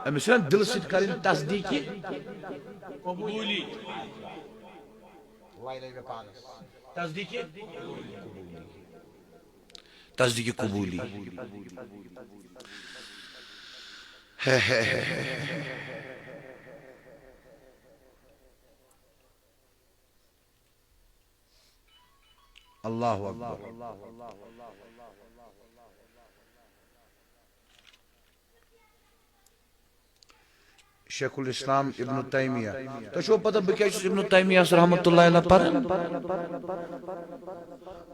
أمِس چھُنہ دِلہٕ سۭتۍ کَرٕنۍ تصدیٖقی قبولی تصدیٖقی قبولی اللہ اکبر شیخ الاسلام ابن تیمیہ تو چھو پتہ بہ کیا چھس ابن تیمیہ رحمۃ اللہ علیہ پران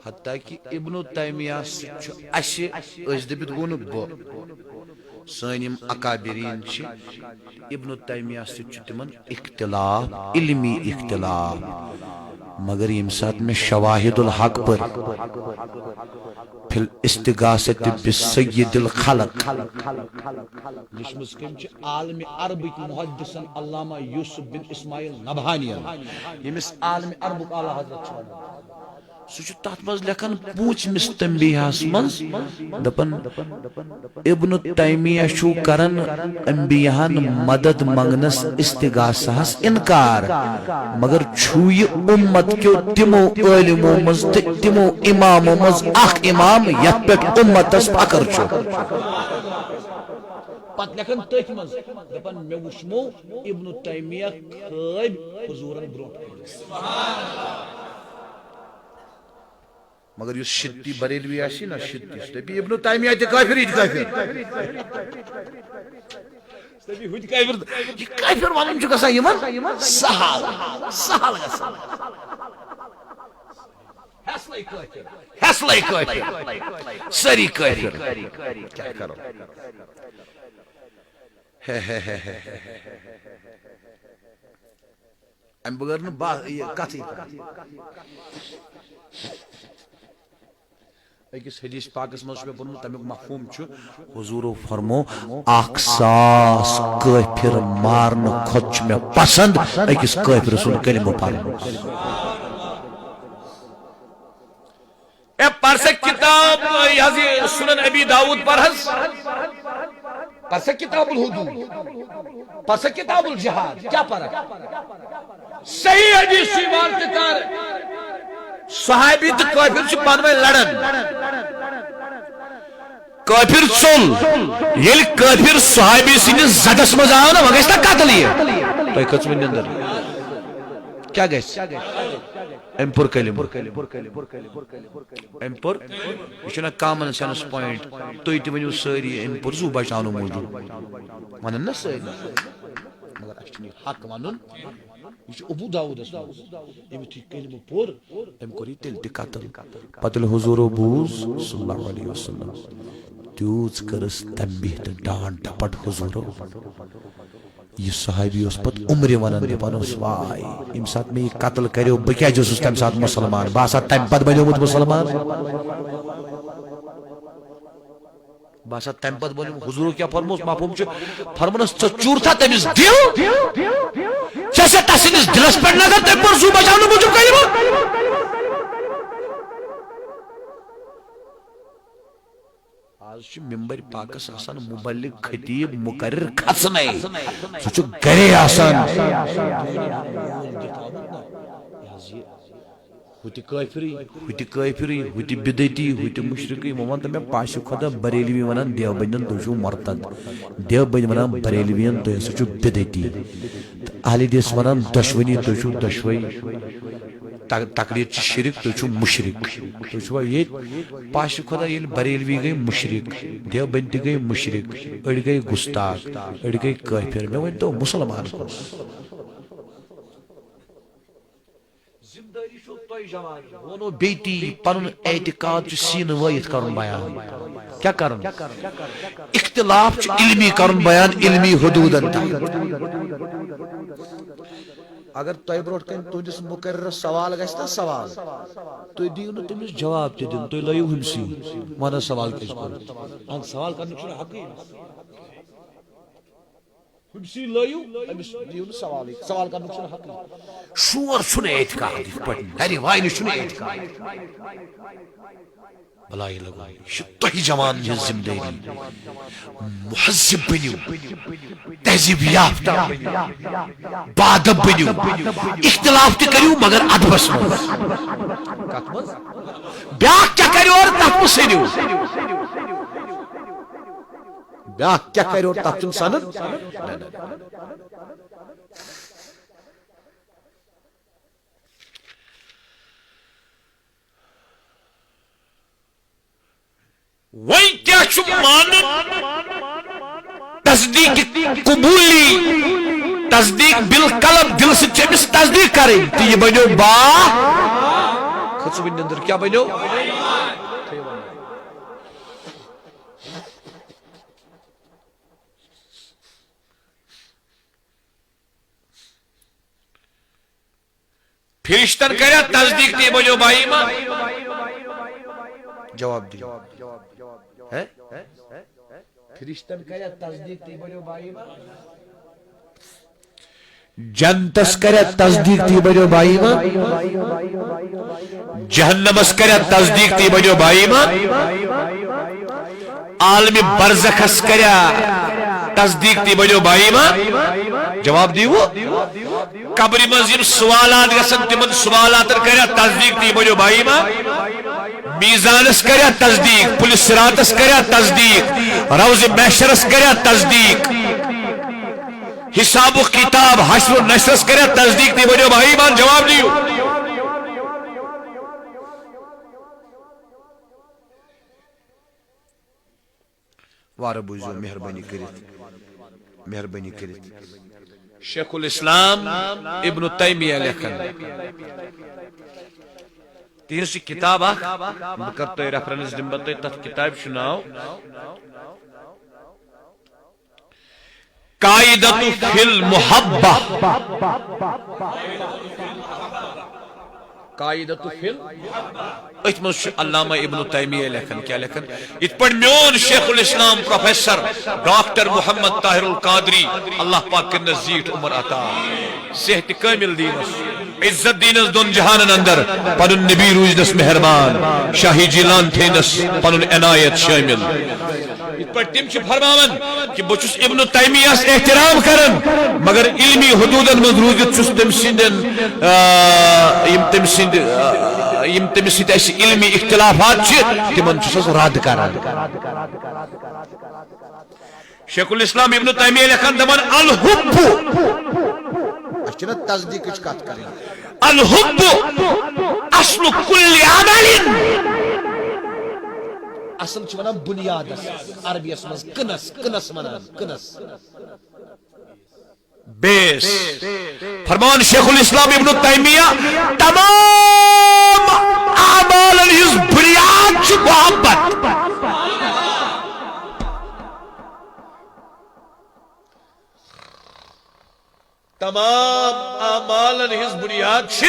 حتیٰ کہ ابن تیمیہ اسہ اس دبت گو نہ بہ سن یم اکابرین چھ ابن تیمیہ سۭتۍ تمن اختلاف علمی اختلاف مگر یم سات میں شواہد الحق پر فی الاستغاثۃ بسید الخلق لشمس کم چھ عالم عربک محدثن علامہ یوسف بن اسماعیل نبہانی یمس عالم عربک اعلی حضرت چھ سہ تات مز لکھان پوچھ مستنبیہس مز دپن ابن تیمیہ چھو کرن انبیاءن مدد منگنس استغاثہس انکار مگر چھو یہ امت کیو تمو علمو مز تمو امامو مز اخ امام یت پہ امتس فخر چھو پت لکھن تھی مز دپن مے وچھمو ابن تیمیہ خٲب حضورن برونٛٹھ مگر اس شدی بریلوی آسی نا شدی دپی ابن تیمیہ تہ کافر یہ کافر یہ کافر ونن چھ گژھان یمن سہل سہل گژھان حسلے کافر سری کافر کیا کرو ام بغیر نا کتھی اکس حدیث پاکس مز پورمت تمیک مفہوم حضور فرمو اخ ساس کافر مارن کھت میں پسند اکس کافر سن کلمہ پڑھن پرس کتاب سنن ابی داؤد پرہز پرس کتاب الحدود پرس کتاب الجہاد کیا پڑھا صحیح حدیث ایمان کر صحابی تو کافر چھ پانوے لڑن کافر چل یل کافر صحابی سندس زدس مز آو نا وگس نا قتل یہ تہ کچھ ون اندر کیا گژھِ ام پور کلمہ ام پور یہ چھنا کامن سینس پوائنٹ تُہۍ تہِ ؤنِو سٲری ام پور زو بچاونہٕ موٗجوٗب ونن نا سٲری مگر اسہ چھُنہٕ حق ونُن یہ چھ ابو داؤدس منٛز أمۍ یُتھُے کلمہ پوٚر أمۍ کوٚر یہِ تیٚلہِ تہِ قتل پتہٕ ییٚلہِ حضوٗرو بوٗز صلی اللہ علیہ وسلم تیوٗژ کٔرٕس تنبیہ تہٕ ڈانٹ ڈپٹ حضوٗرو یہ صحابی اس پت عمر ونن دپان وائے یم سات میں یہ قتل کریو بہ کیا جس تم سات مسلمان باسا تم پت بنیومت مسلمان باسا تم پت بنیوم حضور کیا فرموس مفہوم چھ فرمانس چور تھا تمس دل چسے تسنس دلس پہ نظر تم پر زو بچاؤ موجود کریو آج چھ ممبر پاکس آسان مبلغ خطیب مقرر کھسنے سو گرے آسان ہوتی کافری ہوتی بدعتی ہوتی مشرقی مومن تو میں پاش خدا بریلوی ونان دیوبندن تو چھو مرتد دیوبند ونان بریلوین تو سو بدعتی اہل حدیث ونان دشونی تو چھو دشوی تقریر چھ شرک تو چھو مشرک تو چھو یہ پاش خدا یہ بریلوی گئی مشرک دیوبندی گئی مشرک اڑ گئی گستاخ اڑ گئی کافر میں ون تو مسلمان کو زمداری چھو توئی جوان ونو بیٹی پنن اعتقاد چھ سین وایت کرن بیان کیا کرن اختلاف چھ علمی کرن بیان علمی حدودن اگر تہ برو کن تہندس مقرر سوال گژھِ نا سوال تُہۍ دِیو نہٕ تٔمِس جواب تہِ دِنہٕ تُہۍ لٲیِو ہُمسٕے ونان سوال کیٛازِ کوٚر سوال کرنُک چھُنہٕ حقٕے ہُمسٕے لٲیِو أمِس دِیو نہٕ سوالٕے سوال کرنُک چھُنہٕ حقٕے شور چھُنہٕ اعتقاد یِتھ پٲٹھۍ ہرِ واینہِ چھُنہٕ اعتقاد بلائی لگا یہ تہی جوان یہ ذمہ داری مہذب بنیو تہذیب یافتہ بادب بنیو اختلاف تہ کریو مگر ادبس مز بیاکھ کیا کریو اور تتھ مز سنیو بیاکھ کیا کریو اور تتھ مز سنن وہی کیا مان تصدیق قبولی تصدیق بالقلب دل سے چمس تصدیق کریں تو یہ بنو با خصوصی اندر کیا بنو فرشتن کریا تصدیق تی بنو با ایمان جواب دی فرشتن کریا تصدیق تی بنو با ایمان جنتس کریا تصدیق تی بنو با ایمان جہنمس کریا تصدیق تی بنو با ایمان عالم برزخس کریا تصدیق تی بنو با ایمان جواب دیو قبر مزیم سوالات گسن تمن سوالات کریا تصدیق تی بنو با ایمان میزانس کریا تصدیق پولیس صراطس کریا تصدیق روز محشرس کریا تصدیق حساب و کتاب حشر و نشرس کریا تصدیق تی بنو با ایمان جواب دیو وار بوزو مہربانی کرت شیخ الاسلام ابن تیمیہ لکھن تہذ کتاب بہ کر تہ ریفرنس دم بہ تہ کتاب ناو قاعدۃ فی المحبہ قاعدۃ فی ات مز علامہ ابن تیمیہ لکھن کیا لکھن ات پہ میون شیخ الاسلام پروفیسر ڈاکٹر محمد طاہر القادری اللہ پاک کے نزیٹ عمر عطا صحت کامل دینس عزت دینس دون جہانن اندر پنن نبی روزنس مہربان شاہی جیلان تھینس پنن عنایت شامل ات پہ تم فرماون کہ بچس ابن تیمیہ احترام کرن مگر علمی حدودن من روزت چھس تم سندن یم تمس سۭتۍ علمی اختلافات تمن چھس رد کران شیخ الاسلام ابن تیمیہ لکھن دپان الحب اچھا تصدیق کت کریں الحب اصل کل عمل اصل چھ ونان بنیاد عربیس مز کنس ونان کنس بیس فرمان شیخ الاسلام ابن تیمیہ تمام اعمال ہز بنیاد چھ محبت تمام اعمال ہز بنیاد چھ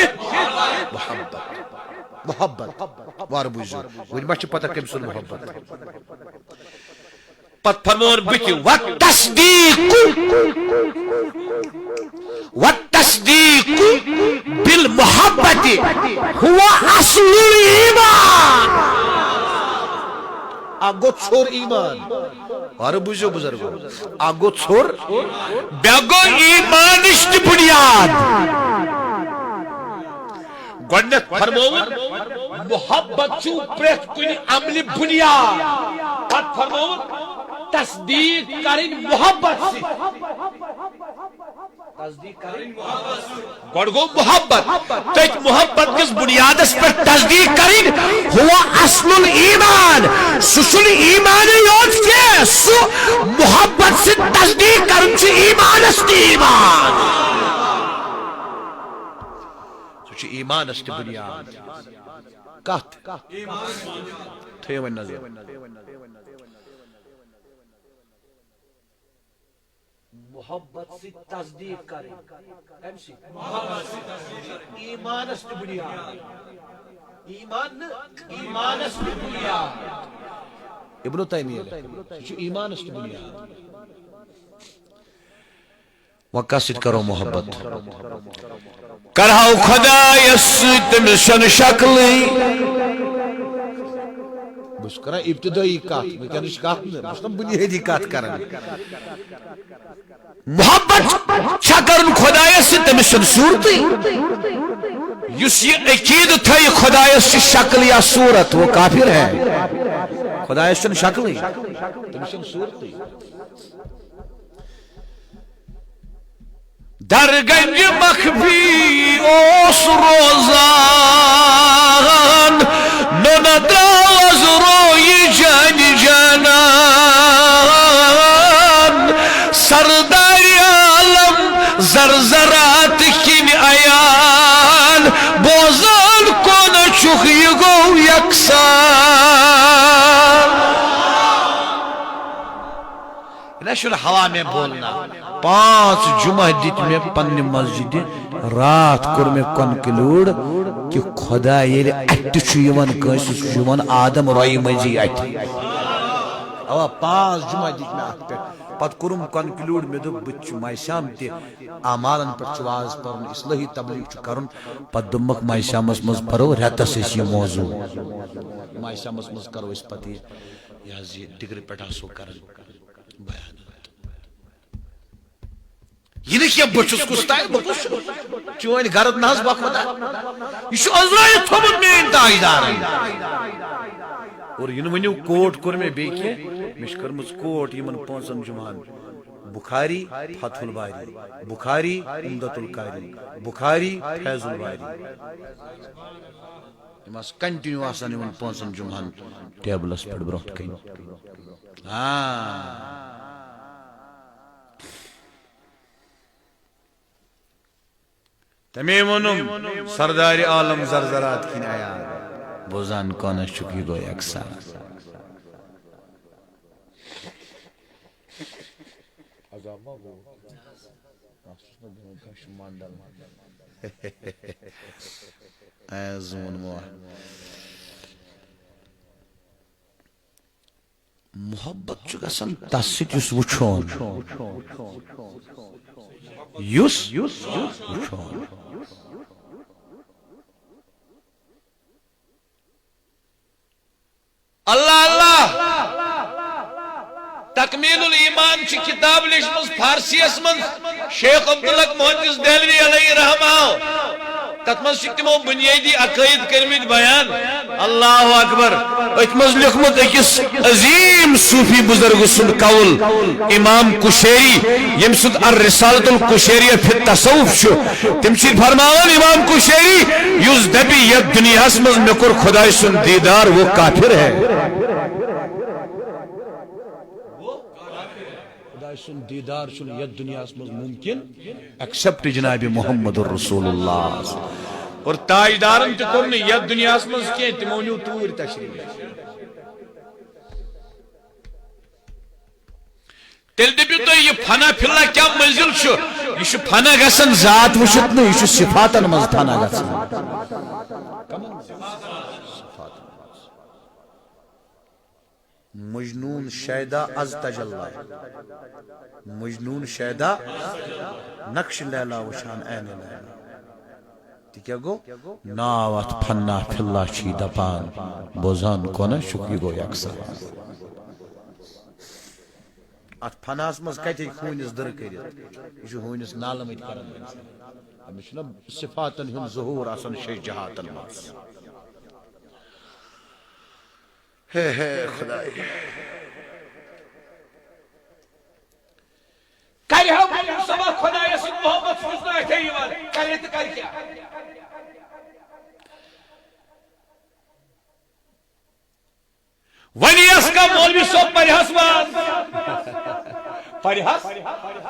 محبت وار بوزو ون ما چھ پتہ کم سن محبت پت فرمون بت والتصدیق بالمحبت هو اصل الایمان اگو چھور ایمان وار بوزو بزرگو اگو چھور بیگو ایمانش کی بنیاد گوڈنیت فرمون محبت چھو پریت کنی عمل بنیاد پت فرمون تصدیق کریں محبت سے گوڑ گو محبت تیت محبت کس بنیاد اس پر تصدیق کریں ہوا اصل الایمان سسل ایمان یوز کے سو محبت سے تصدیق کریں چھ ایمان است ایمان سو چھ ایمان است بنیاد کت تھے نظر محبت سے تصدیق کریں ایمان است بنیاد ایمان است بنیاد ابن تیمیہ ایمان است بنیاد وقاصد کرو محبت کرہو خدایس تمشن شکلی بس کرا ابتدائی کات وکنش کات بس بنیادی کات کرن محبت چکرن خدایس تمشن صورتی یس یہ عقید تھے خدایس شکل یا صورت وہ کافر ہے خدایس شکل تمشن صورتی در گنج مخفی اوس روزان نندراز روی جان جانان سردار عالم زرزرات کن ایان بوزان کن چخی گو یکسان نشر ہوا میں بولنا 5 جمعہ دیت میں پنی مسجد رات کر میں کنکلوڈ کہ خدا یہ it chewing کنس chewing Adam Ravi مجی it اوا 5 جمعہ دیت میں اٹ پت کرم کنکلوڈ میں دو بچ مائشام تی اعمالن پر چواز پرن اصلاحی تبلیغ چھ کرن پت دمک مائشامس مز پرو رتس اس یہ موضوع مائشامس مز کرو اس پتی یا زی ڈگری پٹا سو کرن بیان یہ نہیں کیا بچس کستا ہے چون گرد ناز باخدا یہ عزرائیل تھومن مین تاجدار اور یہ ونیو کوٹ کر میں بے کہ مشکرمز کوٹ یمن 5 جمعان بخاری فتح الباری بخاری عمدۃ القاری بخاری فیض الباری مس کنٹینیو آسان یمن پانژن جمعن ٹیبلس پہ برونٹ کن ہاں تمے ونم سردار عالم زرزرات کن آیا بوزان کونس چکی گو یکساں محبت گژھان تس سس وچھون وچھون اللہ اللہ تکمیل الایمان چھ کتاب لیچمز فارسی من شیخ عبدالحق محدث دہلوی علیہ رحمہ تت مز تمو بنیادی عقائد کرمت بیان اللہ اکبر ات مز لکھمت اکس عظیم صوفی بزرگ سند قول امام کشیری یم سند الرسالۃ الکشیریہ فی التصوف تم فرماون امام کشیری یس دبی یت دنیا مز مے کور خدای سند دیدار وہ کافر ہے سن دیدار چھ یت دنیا مز ممکن ایکسپٹ جناب محمد الرسول اللہ اور تاجدارن تہ کور یت دنیا مز کی تمو نیو تور تشریف تیل دپیو تو یہ فنا فلا کیا منزل یہ فنا گسن ذات وچت نا یہ صفاتن مز فنا گسن مجنون شیدا از تجلی مجنون شیدا نقش لیلا وشان این لیلا تی کیا گو ناوات فنا فلا چی دپان بوزان کونا شکی گو یکسر ات فناس مز کتی خونس در کرت یہ خونس نالمت کرن امس صفاتن ہن ظہور آسان شش جہاتن مز ہے خدای کرے ہم سبا خدای سے محبت سوچنا ہے یہ وال کرے تو کر کیا ونیس کا مولوی صاحب پرہسوان پرہس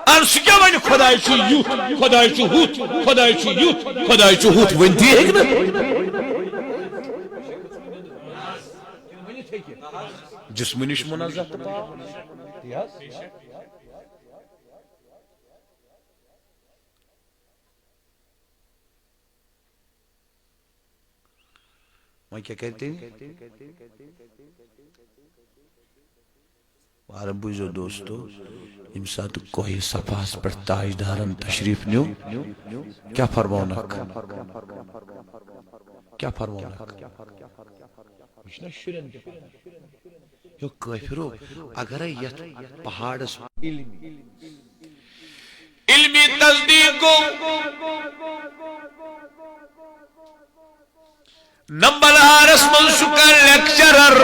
ارس کیا ون خدای چھ یوت خدای چھ ہوت خدای چھ یوت خدای چھ ہوت ونتی ہے نا جسمنیش منزہ میں کیا کہتے ہیں وارم بوزو دوستو امسات کوئی صفاس پر تاجدارن تشریف نیو کیا فرمونک کیا فرمونک مشنا شرن یو کافرو اگر یت پہاڑ علمی تصدیق نمبر ہارس منسوکر لیکچرر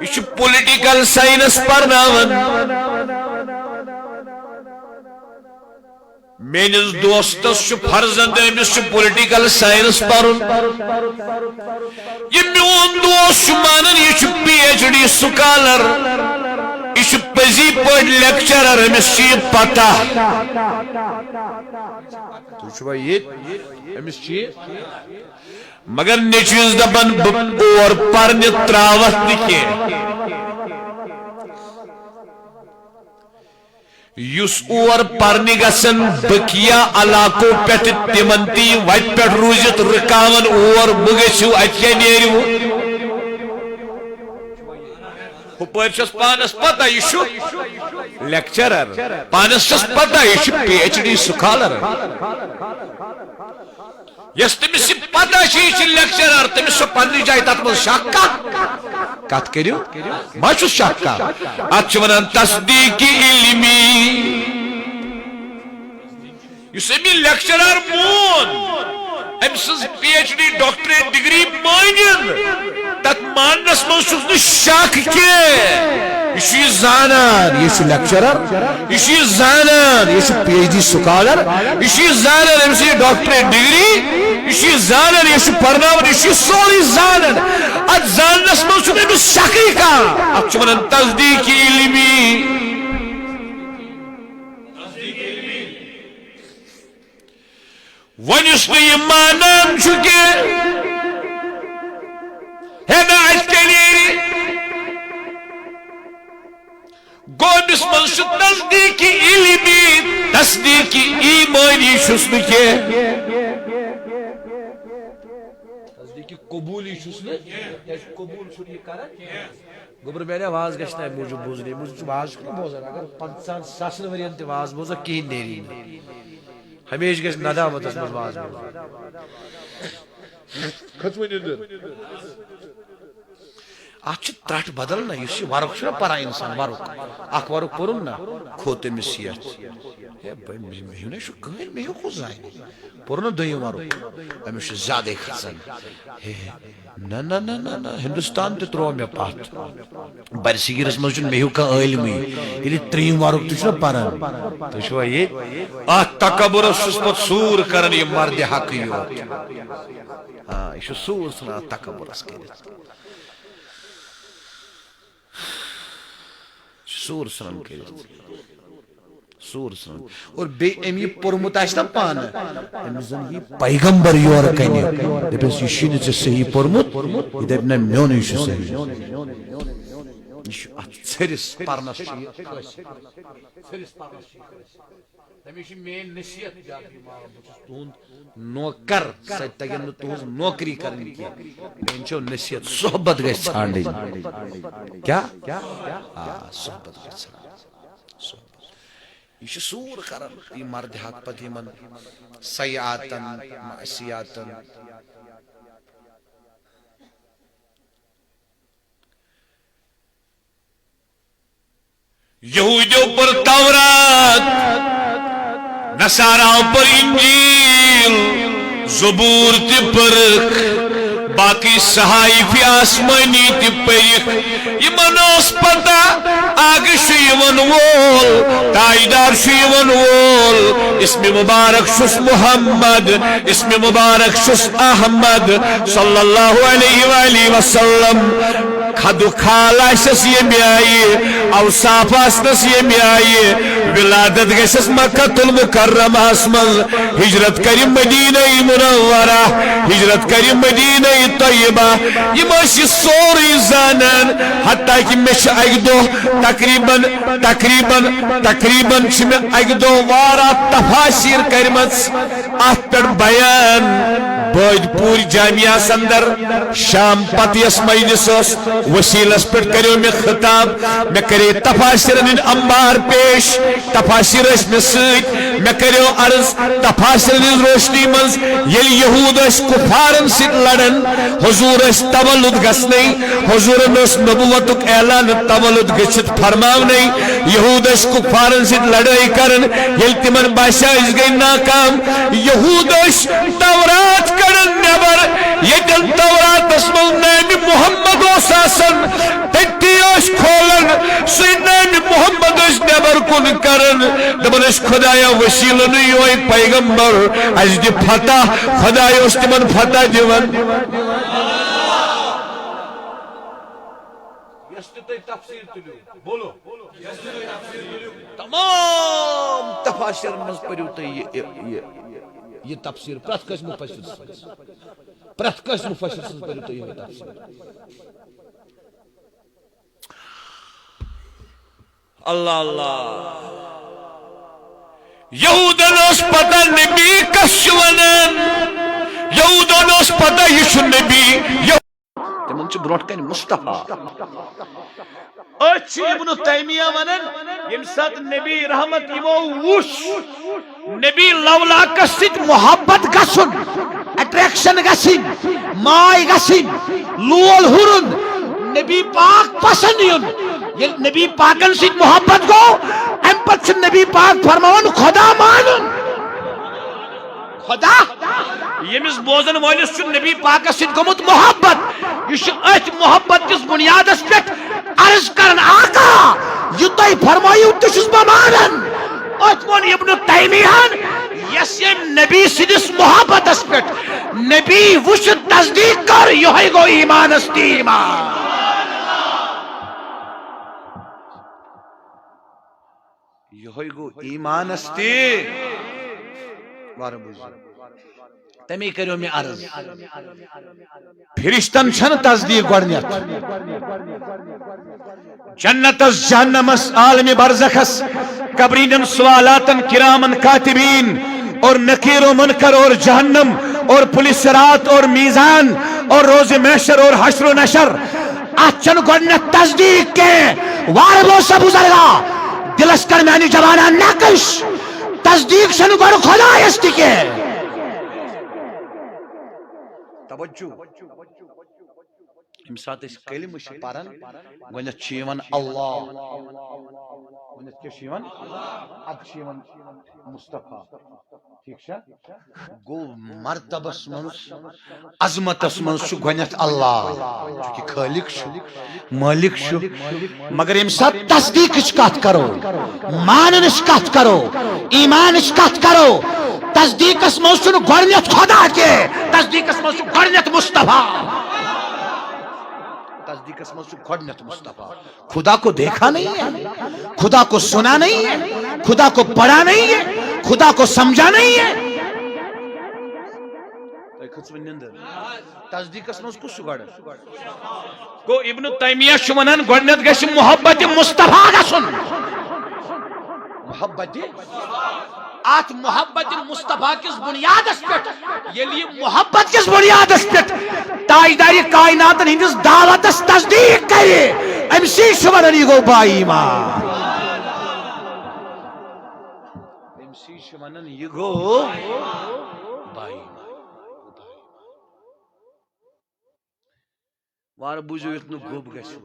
یہ پولیٹیکل سائنس پرناون میانس دوستس فرزند امس پولیٹیکل سائنس پرن یہ میون دوست مانن یہ پی ایچ ڈی سکالر یہ پزی پہ لیکچرر امس پتہ مگر نیچوز دپن اور پرن تراوت نکی یس اور پرنی گسن بکیا علاقوں پیٹ تمنتی وائٹ پیٹ روزت رکاون اور بگسو اچھے نیریو پرچس پانس پتہ یہ لیکچرر پانس چس پتہ یہ پی ایچ ڈی سکالر یس تمس پتہ یہ لیکچرر تمس پنہ جائے تک مز شک کت کرو ما چھس شک ات ونان تصدیق علمی اس امی لیکچرر مون ام سز P H D doctorate degree مانن تک ماننس من چھس نہ شک کی یہ زانان یہ لیکچرر یہ زانان یہ پی ایچ ڈی سکالر یہ زانان امس ڈاکٹریٹ ڈگری یہ زانان یہ پرناون یہ سوری زانان ات زانس مز امس شکی کھانا ات ونان تصدیقی علمی ون اس یہ مانان کہ ہدایت کری گومس مز تصدیقی علمی تصدیقی ایمانی چھس نہ تصدیقی قبولی چھس نہ قبول چھ یہ کران گوبر میرے آواز گھس نا موجود بوزنی مجھے آواز بوزان اگر 50,000 ورین تہ آواز بوزا کہین نیری ہمیشہ گھس ندامت مز آواز ات ترٹ بدل نا اس ورق چھ پران انسان ورق اخ ورق پورن نا کھو تمس صحت مہو نا کہین مہو کو زائن پورن دویم ورق امس زیادہ کھسان نہ نہ نہ نہ ہندوستان تہ ترو مے پات برصغیرس مز مہو کا علم یل تریم ورق تہ پران تو چھو یہ ات تکبر اس پت سور کرن یہ مرد حق یوت ہاں یہ سور سنا تکبر اس کے سور سنن کر سور سنن اور بے امی پرمت آشنا پانا امی زن یہ پیغمبر یور کنی دپس یہ شین چھ صحیح پرمت یہ دپ نا میون یہ صحیح یہ اتھرس پرنس ہمیشہ مین نصیحت تہند نوکر ست تگن تہذ نوکری کرنی کی انچو نصیحت صحبت گھس ژھانڈن کیا صحبت گھس یہ سور کران یہ مرد حق پتہ یمن سیئاتن معصیاتن یہودیوں پر تورات نصاراؤں پر انجیل زبور تی پرک باقی صحائف آسمانی تی پرک یمن اس پتہ آگ شیون وول تائیدار شیون وول اسم مبارک شس محمد اسم مبارک شس احمد صلی اللہ علیہ وآلہ وسلم خدو خال آسس یہ میائی اوصاف آسنس یہ میائی ولادت گسس مکہ المکرمہ اسمن ہجرت کری مدینہ منورہ ہجرت کری مدینہ طیبہ یہ ماشی سوری زانن حتیٰ کہ مش اگ دو تقریباً چھ اگ دو وارا تفاسیر کرمت ات پر بیان بوجھ پوری جامعہ سندر شام پتیس مجلس وسیلس پر کریو میں خطاب میں کرے تفاسرن انبار پیش تفاسر اس میں سیت میں کریو عرض تفاسرن روشنی منز یل یہود اس کفارن سیت لڑن حضور اس تولد گسنی حضورن اس نبوتک اعلان تولد گچت فرماونی یہود اس کفارن سیت لڑائی کرن یل تمن بادشاہ اس گئی ناکام یہود اس تورات کرن نبر یکل تورات اسمل نامی محمد و ساسن تکتی اس کھولن سی نامی محمد اس نبر کن کرن دبن اس خدایا وسیلن یوئی پیغمبر از دی فتح خدایا اس تمن فتح دیون تفسیر تلیو بولو تمام تفاسیر مز پڑھو تو یہ تفسیر پرت کس مفسر سے پڑھو تو یہ تفسیر اللہ اللہ یہودن اس پتہ نبی کشونن یہودن اس پتہ یشو نبی تمن چھ بروٹ کن مصطفیٰ اچھ ابن تیمیہ ونن یم سات نبی رحمت یمو وش نبی لولا کسید محبت گسن اٹریکشن گسن مائی گسن لول ہرن نبی پاک پسند یون یہ نبی پاکن سید محبت گو ام پت نبی پاک فرماون خدا مانن خدا یمس بوزن والس نبی پاکس سید گمت محبت یہ ات محبت کس بنیادس پہ عرض کرن آقا بشس بمانن اتمون ابن تیمیہن یس یم نبی سدس محبت اس پہ نبی وش تصدیق کر یہ گو ایمان استی ایمان یہ گو ایمان استی تمی کریو میں عرض فرشتن چھن تصدیق گوڑنیت جنت اس جہنم اس عالم برزخس قبرین سوالاتن کرامن کاتبین اور نکیر و منکر اور جہنم اور پولیس صراط اور میزان اور روز محشر اور حشر و نشر اچھن گوڑنیت تصدیق کے واربو سے بزرگا دلس کر معنی جوانا نکش تصدیق شنو گوڑ خدا استی کے توجہ امسات اس کلمہ چھ پران گۄڈنیٚتھ چھ یوان اللہ گۄڈنیٚتھ کیٛاہ چھ یوان اد چھ یوان مصطفیٰ ٹھیک چھا گو مرتبس منز عظمتس منز چھ گۄڈنیٚتھ اللہ چونکہ خالق چھ مالک چھ مگر امسات تصدیقچ کتھ کرو ماننچ کتھ کرو ایمانچ کتھ کرو تصدیقس منز چھ گۄڈنیٚتھ خدا کے تصدیقس منز چھ گۄڈنیٚتھ مصطفیٰ تصدیقس منز چھ گۄڈنیٚتھ مصطفیٰ خدا کو دیکھا نہیں ہے خدا کو سنا نہیں ہے خدا کو پڑھا نہیں ہے خدا کو سمجھا نہیں ہے تصدیقس منز کس چھ گۄڈٕ گو ابن تیمیہ چھ ونان گۄڈنیٚتھ گژھِ محبت مصطفیٰ گژھُن محبت آت محبت مصطفیٰ کس بنیاد اس پہ یہ محبت کس بنیاد اس پہ تاجداری کائنات ہندس دعوت اس تصدیق کرے امسی شمرنی گو با ایمان امسی شمرنی گو با ایمان وار بوجو اتنو گوب گشو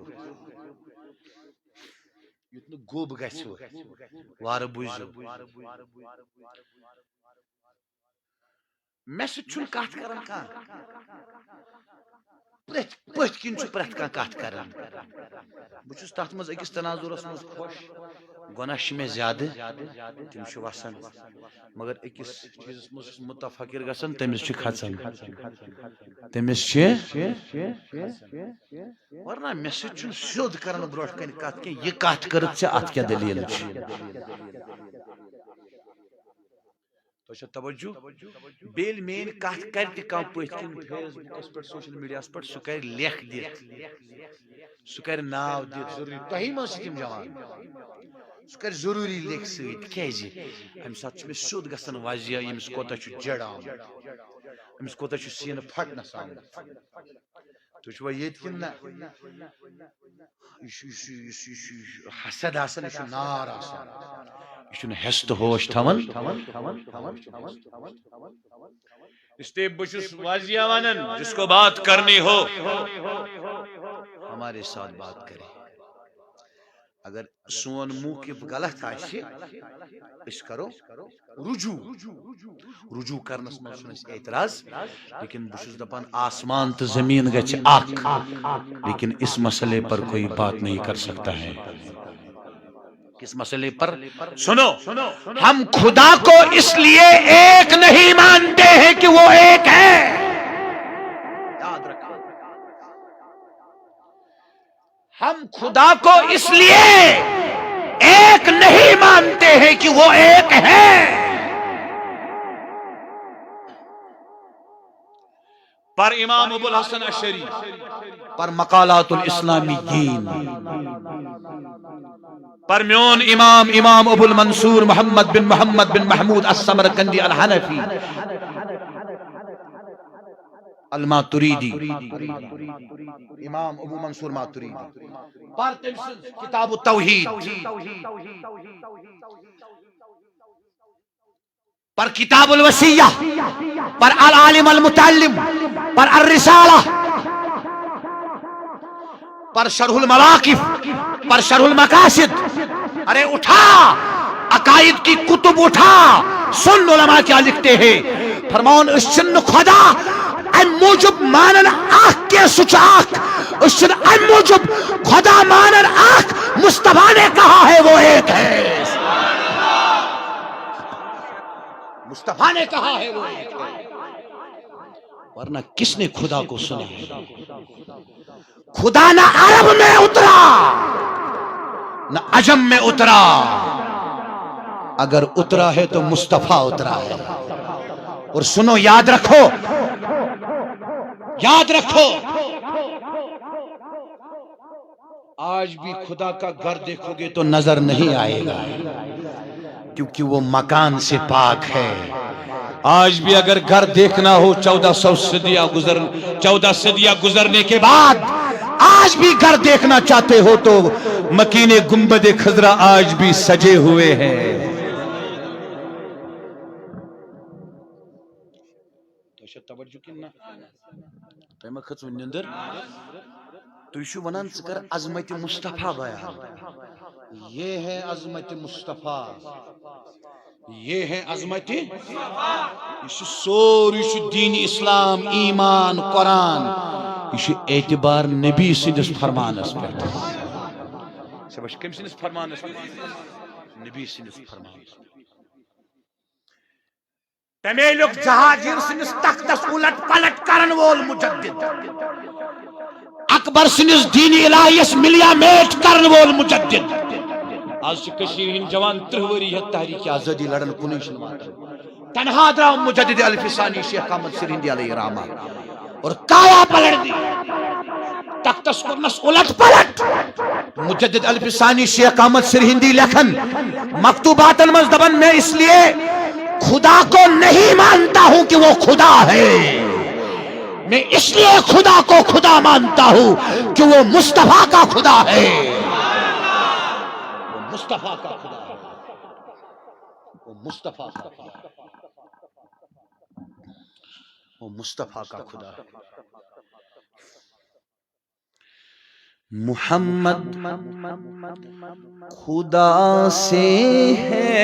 اتنو گوب گشو وار بوجو میں چھن کت کران کان پت کن پرت کان کت کران بچس تات مز اکس تناظرس مز خوش گناہ میں زیادہ تم وسان مگر اکس چیزس مز متفکر گسان تمس کھسان تمس ورنہ مے سن سیود کران بروٹ کن کت کہ یہ کت کرت سے ات کیا دلیل تو توجہ بیل مین کت کر تہ پت کن فیس بکس پہ سوشل میڈیا پہ سہ کر لکھ دت سہ کر ناو دت ضروری تہی مز تم جوان سہ کر ضروری لکھ ست کیازِ امہ سات مے سیود گژھان واضح یمس کوتاہ چھ جڑ آمت امس کوتاہ چھ سین پھٹنس آمت تو چھوا یت کن نہ حسد آسان یہ نار آسان یہ ہست ہوش تھون اس لیے بچس واضح ونن جس کو بات کرنی ہو ہمارے ساتھ بات کرے اگر سون موقف غلط آئے اس کرو رجوع کرنس مز اعتراض لیکن بچس دپان آسمان تو زمین گچھ اخ لیکن اس مسئلے پر کوئی بات نہیں کر سکتا ہے کس مسئلے پر سنو ہم خدا کو اس لیے ایک نہیں مانتے ہیں کہ وہ ایک ہے یاد رکھو ہم خدا کو اس لیے ایک نہیں مانتے ہیں کہ وہ ایک ہے پر امام ابو الحسن اشعری پر مقالات الاسلامیین پر میون امام ابو المنصور محمد بن محمود السمرقندی الحنفی الماتریدی امام ابو منصور ماتریدی پر کتاب التوحید پر کتاب الوصیہ پر العالم المتعلم پر الرسالہ پر شرح المواقف پر شرح المقاصد ارے اٹھا عقائد کی کتب اٹھا سن علماء کیا لکھتے ہیں فرماؤن اس چن خدا اے موجب مانن آخ کے سچ آخ اس موجب خدا مانن آخ مصطفیٰ نے کہا ہے وہ ایک ہے، مصطفیٰ نے کہا ہے وہ ایک ہے، ورنہ کس نے خدا کو سنا ہے؟ خدا نہ عرب میں اترا نہ عجم میں اترا، اگر اترا ہے تو مصطفیٰ اترا ہے۔ اور سنو، یاد رکھو، یاد رکھو، آج بھی خدا کا گھر دیکھو گے تو نظر نہیں آئے گا، کیونکہ وہ مکان سے پاک ہے۔ آج بھی اگر گھر دیکھنا ہو 14 صدیاں گزرنے کے بعد آج بھی گھر دیکھنا چاہتے ہو تو مکین گنبد خضرا آج بھی سجے ہوئے ہیں۔ توجہ کنا تمہ کھچ نندر تو شو ونان کر عظمت مصطفیٰ بیان، یہ ہے عظمت مصطفیٰ، یہ ہے عظمت یہ سوری دین اسلام ایمان قرآن یہ اعتبار نبی سندس فرمانس پہ سبش کم سندس فرمانس نبی سندس فرمانس تمیلک جہاجر سندس تختس الٹ پلٹ کرن وول مجدد، اکبر سندس دینی الہیس ملیا میٹ کرن وول مجدد، آج چھ کشیر ہن جوان 30 وری ہے تحریک آزادی لڑن کنیش نواتن، تنہا درا مجدد الفسانی شیخ احمد سرہندی علیہ رحمہ اور کایا پلٹ دی، تختس کرنس الٹ پلٹ۔ مجدد الفسانی شیخ احمد سرہندی لکھن مکتوباتن مز دبن میں اس لیے خدا کو نہیں مانتا ہوں کہ وہ خدا ہے، میں اس لیے خدا کو خدا مانتا ہوں کہ وہ مصطفیٰ کا خدا ہے، وہ مصطفیٰ کا خدا ہے، وہ مصطفیٰ کا خدا ہے، وہ مصطفیٰ کا خدا ہے۔ محمد خدا سے ہے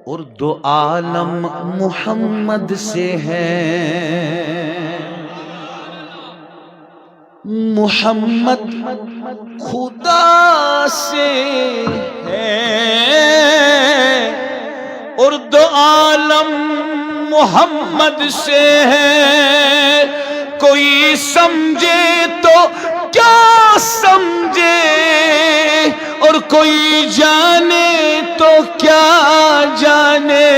اور دو عالم محمد سے ہے، محمد خدا سے ہے اور دو عالم محمد سے ہے، کوئی سمجھے تو کیا سمجھے اور کوئی جانے تو کیا جانے۔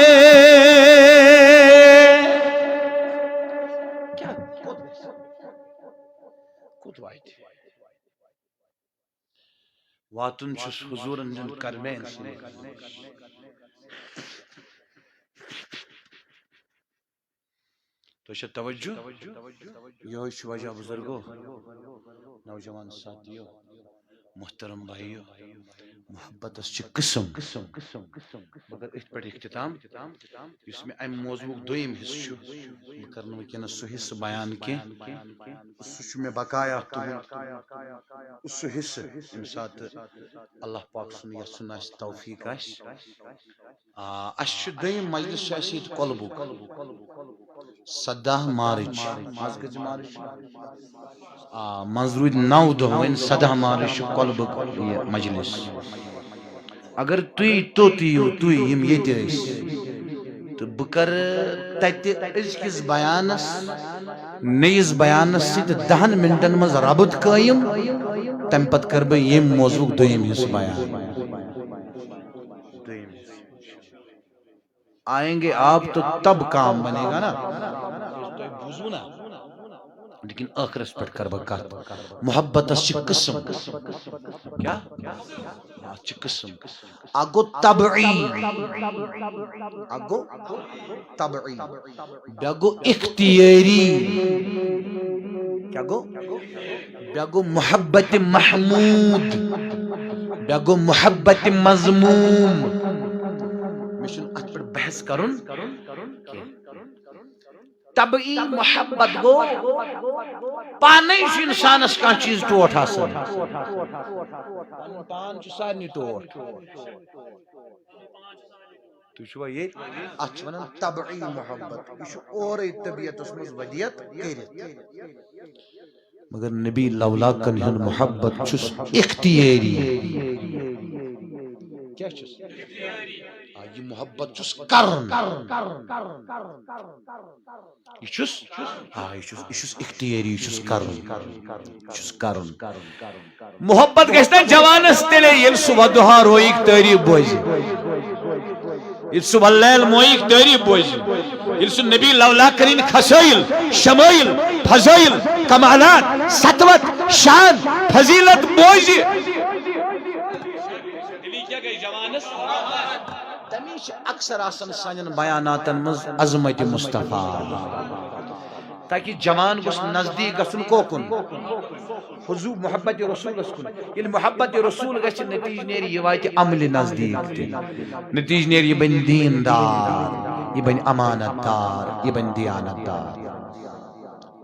واتن چھس حضورن جن کرمین سنے تو یہ توجہ یہ وجہ بزرگو نوجوان ساتھیو محترم بھائیو محبت اس قسم مگر ات پہ اختتام اس میں ام موضوع دویم حصہ کرنا وکینس سہ حصہ بیان کی سہ میں بقایا اس حصہ یم سات اللہ پاک سن یسن اس توفیق اس دویم مجلس اس کولبک 17 مارچ آز کز مارچ منظور 9 دہ ون 17 مارچ کولبک مجلس اگر تھی توتیو تھی یم یت تو بہ کر تت ازکس بیانس نیز بیانس ست 10 منٹن مز ربط قائم تم پت کر بہ یم موضوع دویم حصہ بیان آئیں گے آپ تو تب کام بنے گا نا لیکن آخرس پر کر بکات محبت اس قسم کیا اچ قسم اگو طبعی اگو طبعی بیگو اختیاری کیا گو بیگو محبت محمود بیگو محبت مضموم مشن ات پر بحث کرن طبعی محبت گو پانے انسانس کان چیز ٹوٹ آسان پان چھ سارنی ٹوٹ تو چھوا یہ اتھ ونان طبعی محبت یہ اور طبیعت اس مز ودیت کرت مگر نبی لولا کن ہن محبت چھس اختیاری کیا چھس یہ محبت چھس کرن یہ چھس اختیاری یہ چھس کرن محبت گژھنا جوانس تیلے یل صبح دہا روئیک تعریف بوزی یل صبح لیل موئیک تعریف بوزی یل سو نبی لولا کرین خسائل شمائل فضائل کمالات سطوت شان فضیلت بوزی دلی کیا گئی جوانس تمیش اکثر آسن سانن بیاناتن مز عظمت مصطفیٰ تاکہ جوان گوس نزدیک گژھن کوکن حضور محبت رسول کن یل محبت رسول گژھِ نتیج نیری یہ واتہِ عمل نزدیک نتیج نیر یہ بن دیندار یہ بن امانت دار یہ بن دیانت دار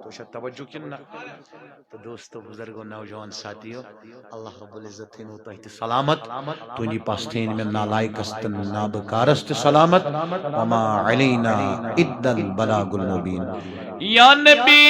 تو شاید توجہ کن تو دوستو بزرگو نوجوان ساتھیو اللہ رب العزت تھینو تحت سلامت تونی پاستین میں نالائک استن نابکارست سلامت وما علینا الا البلاغ المبین یا نبی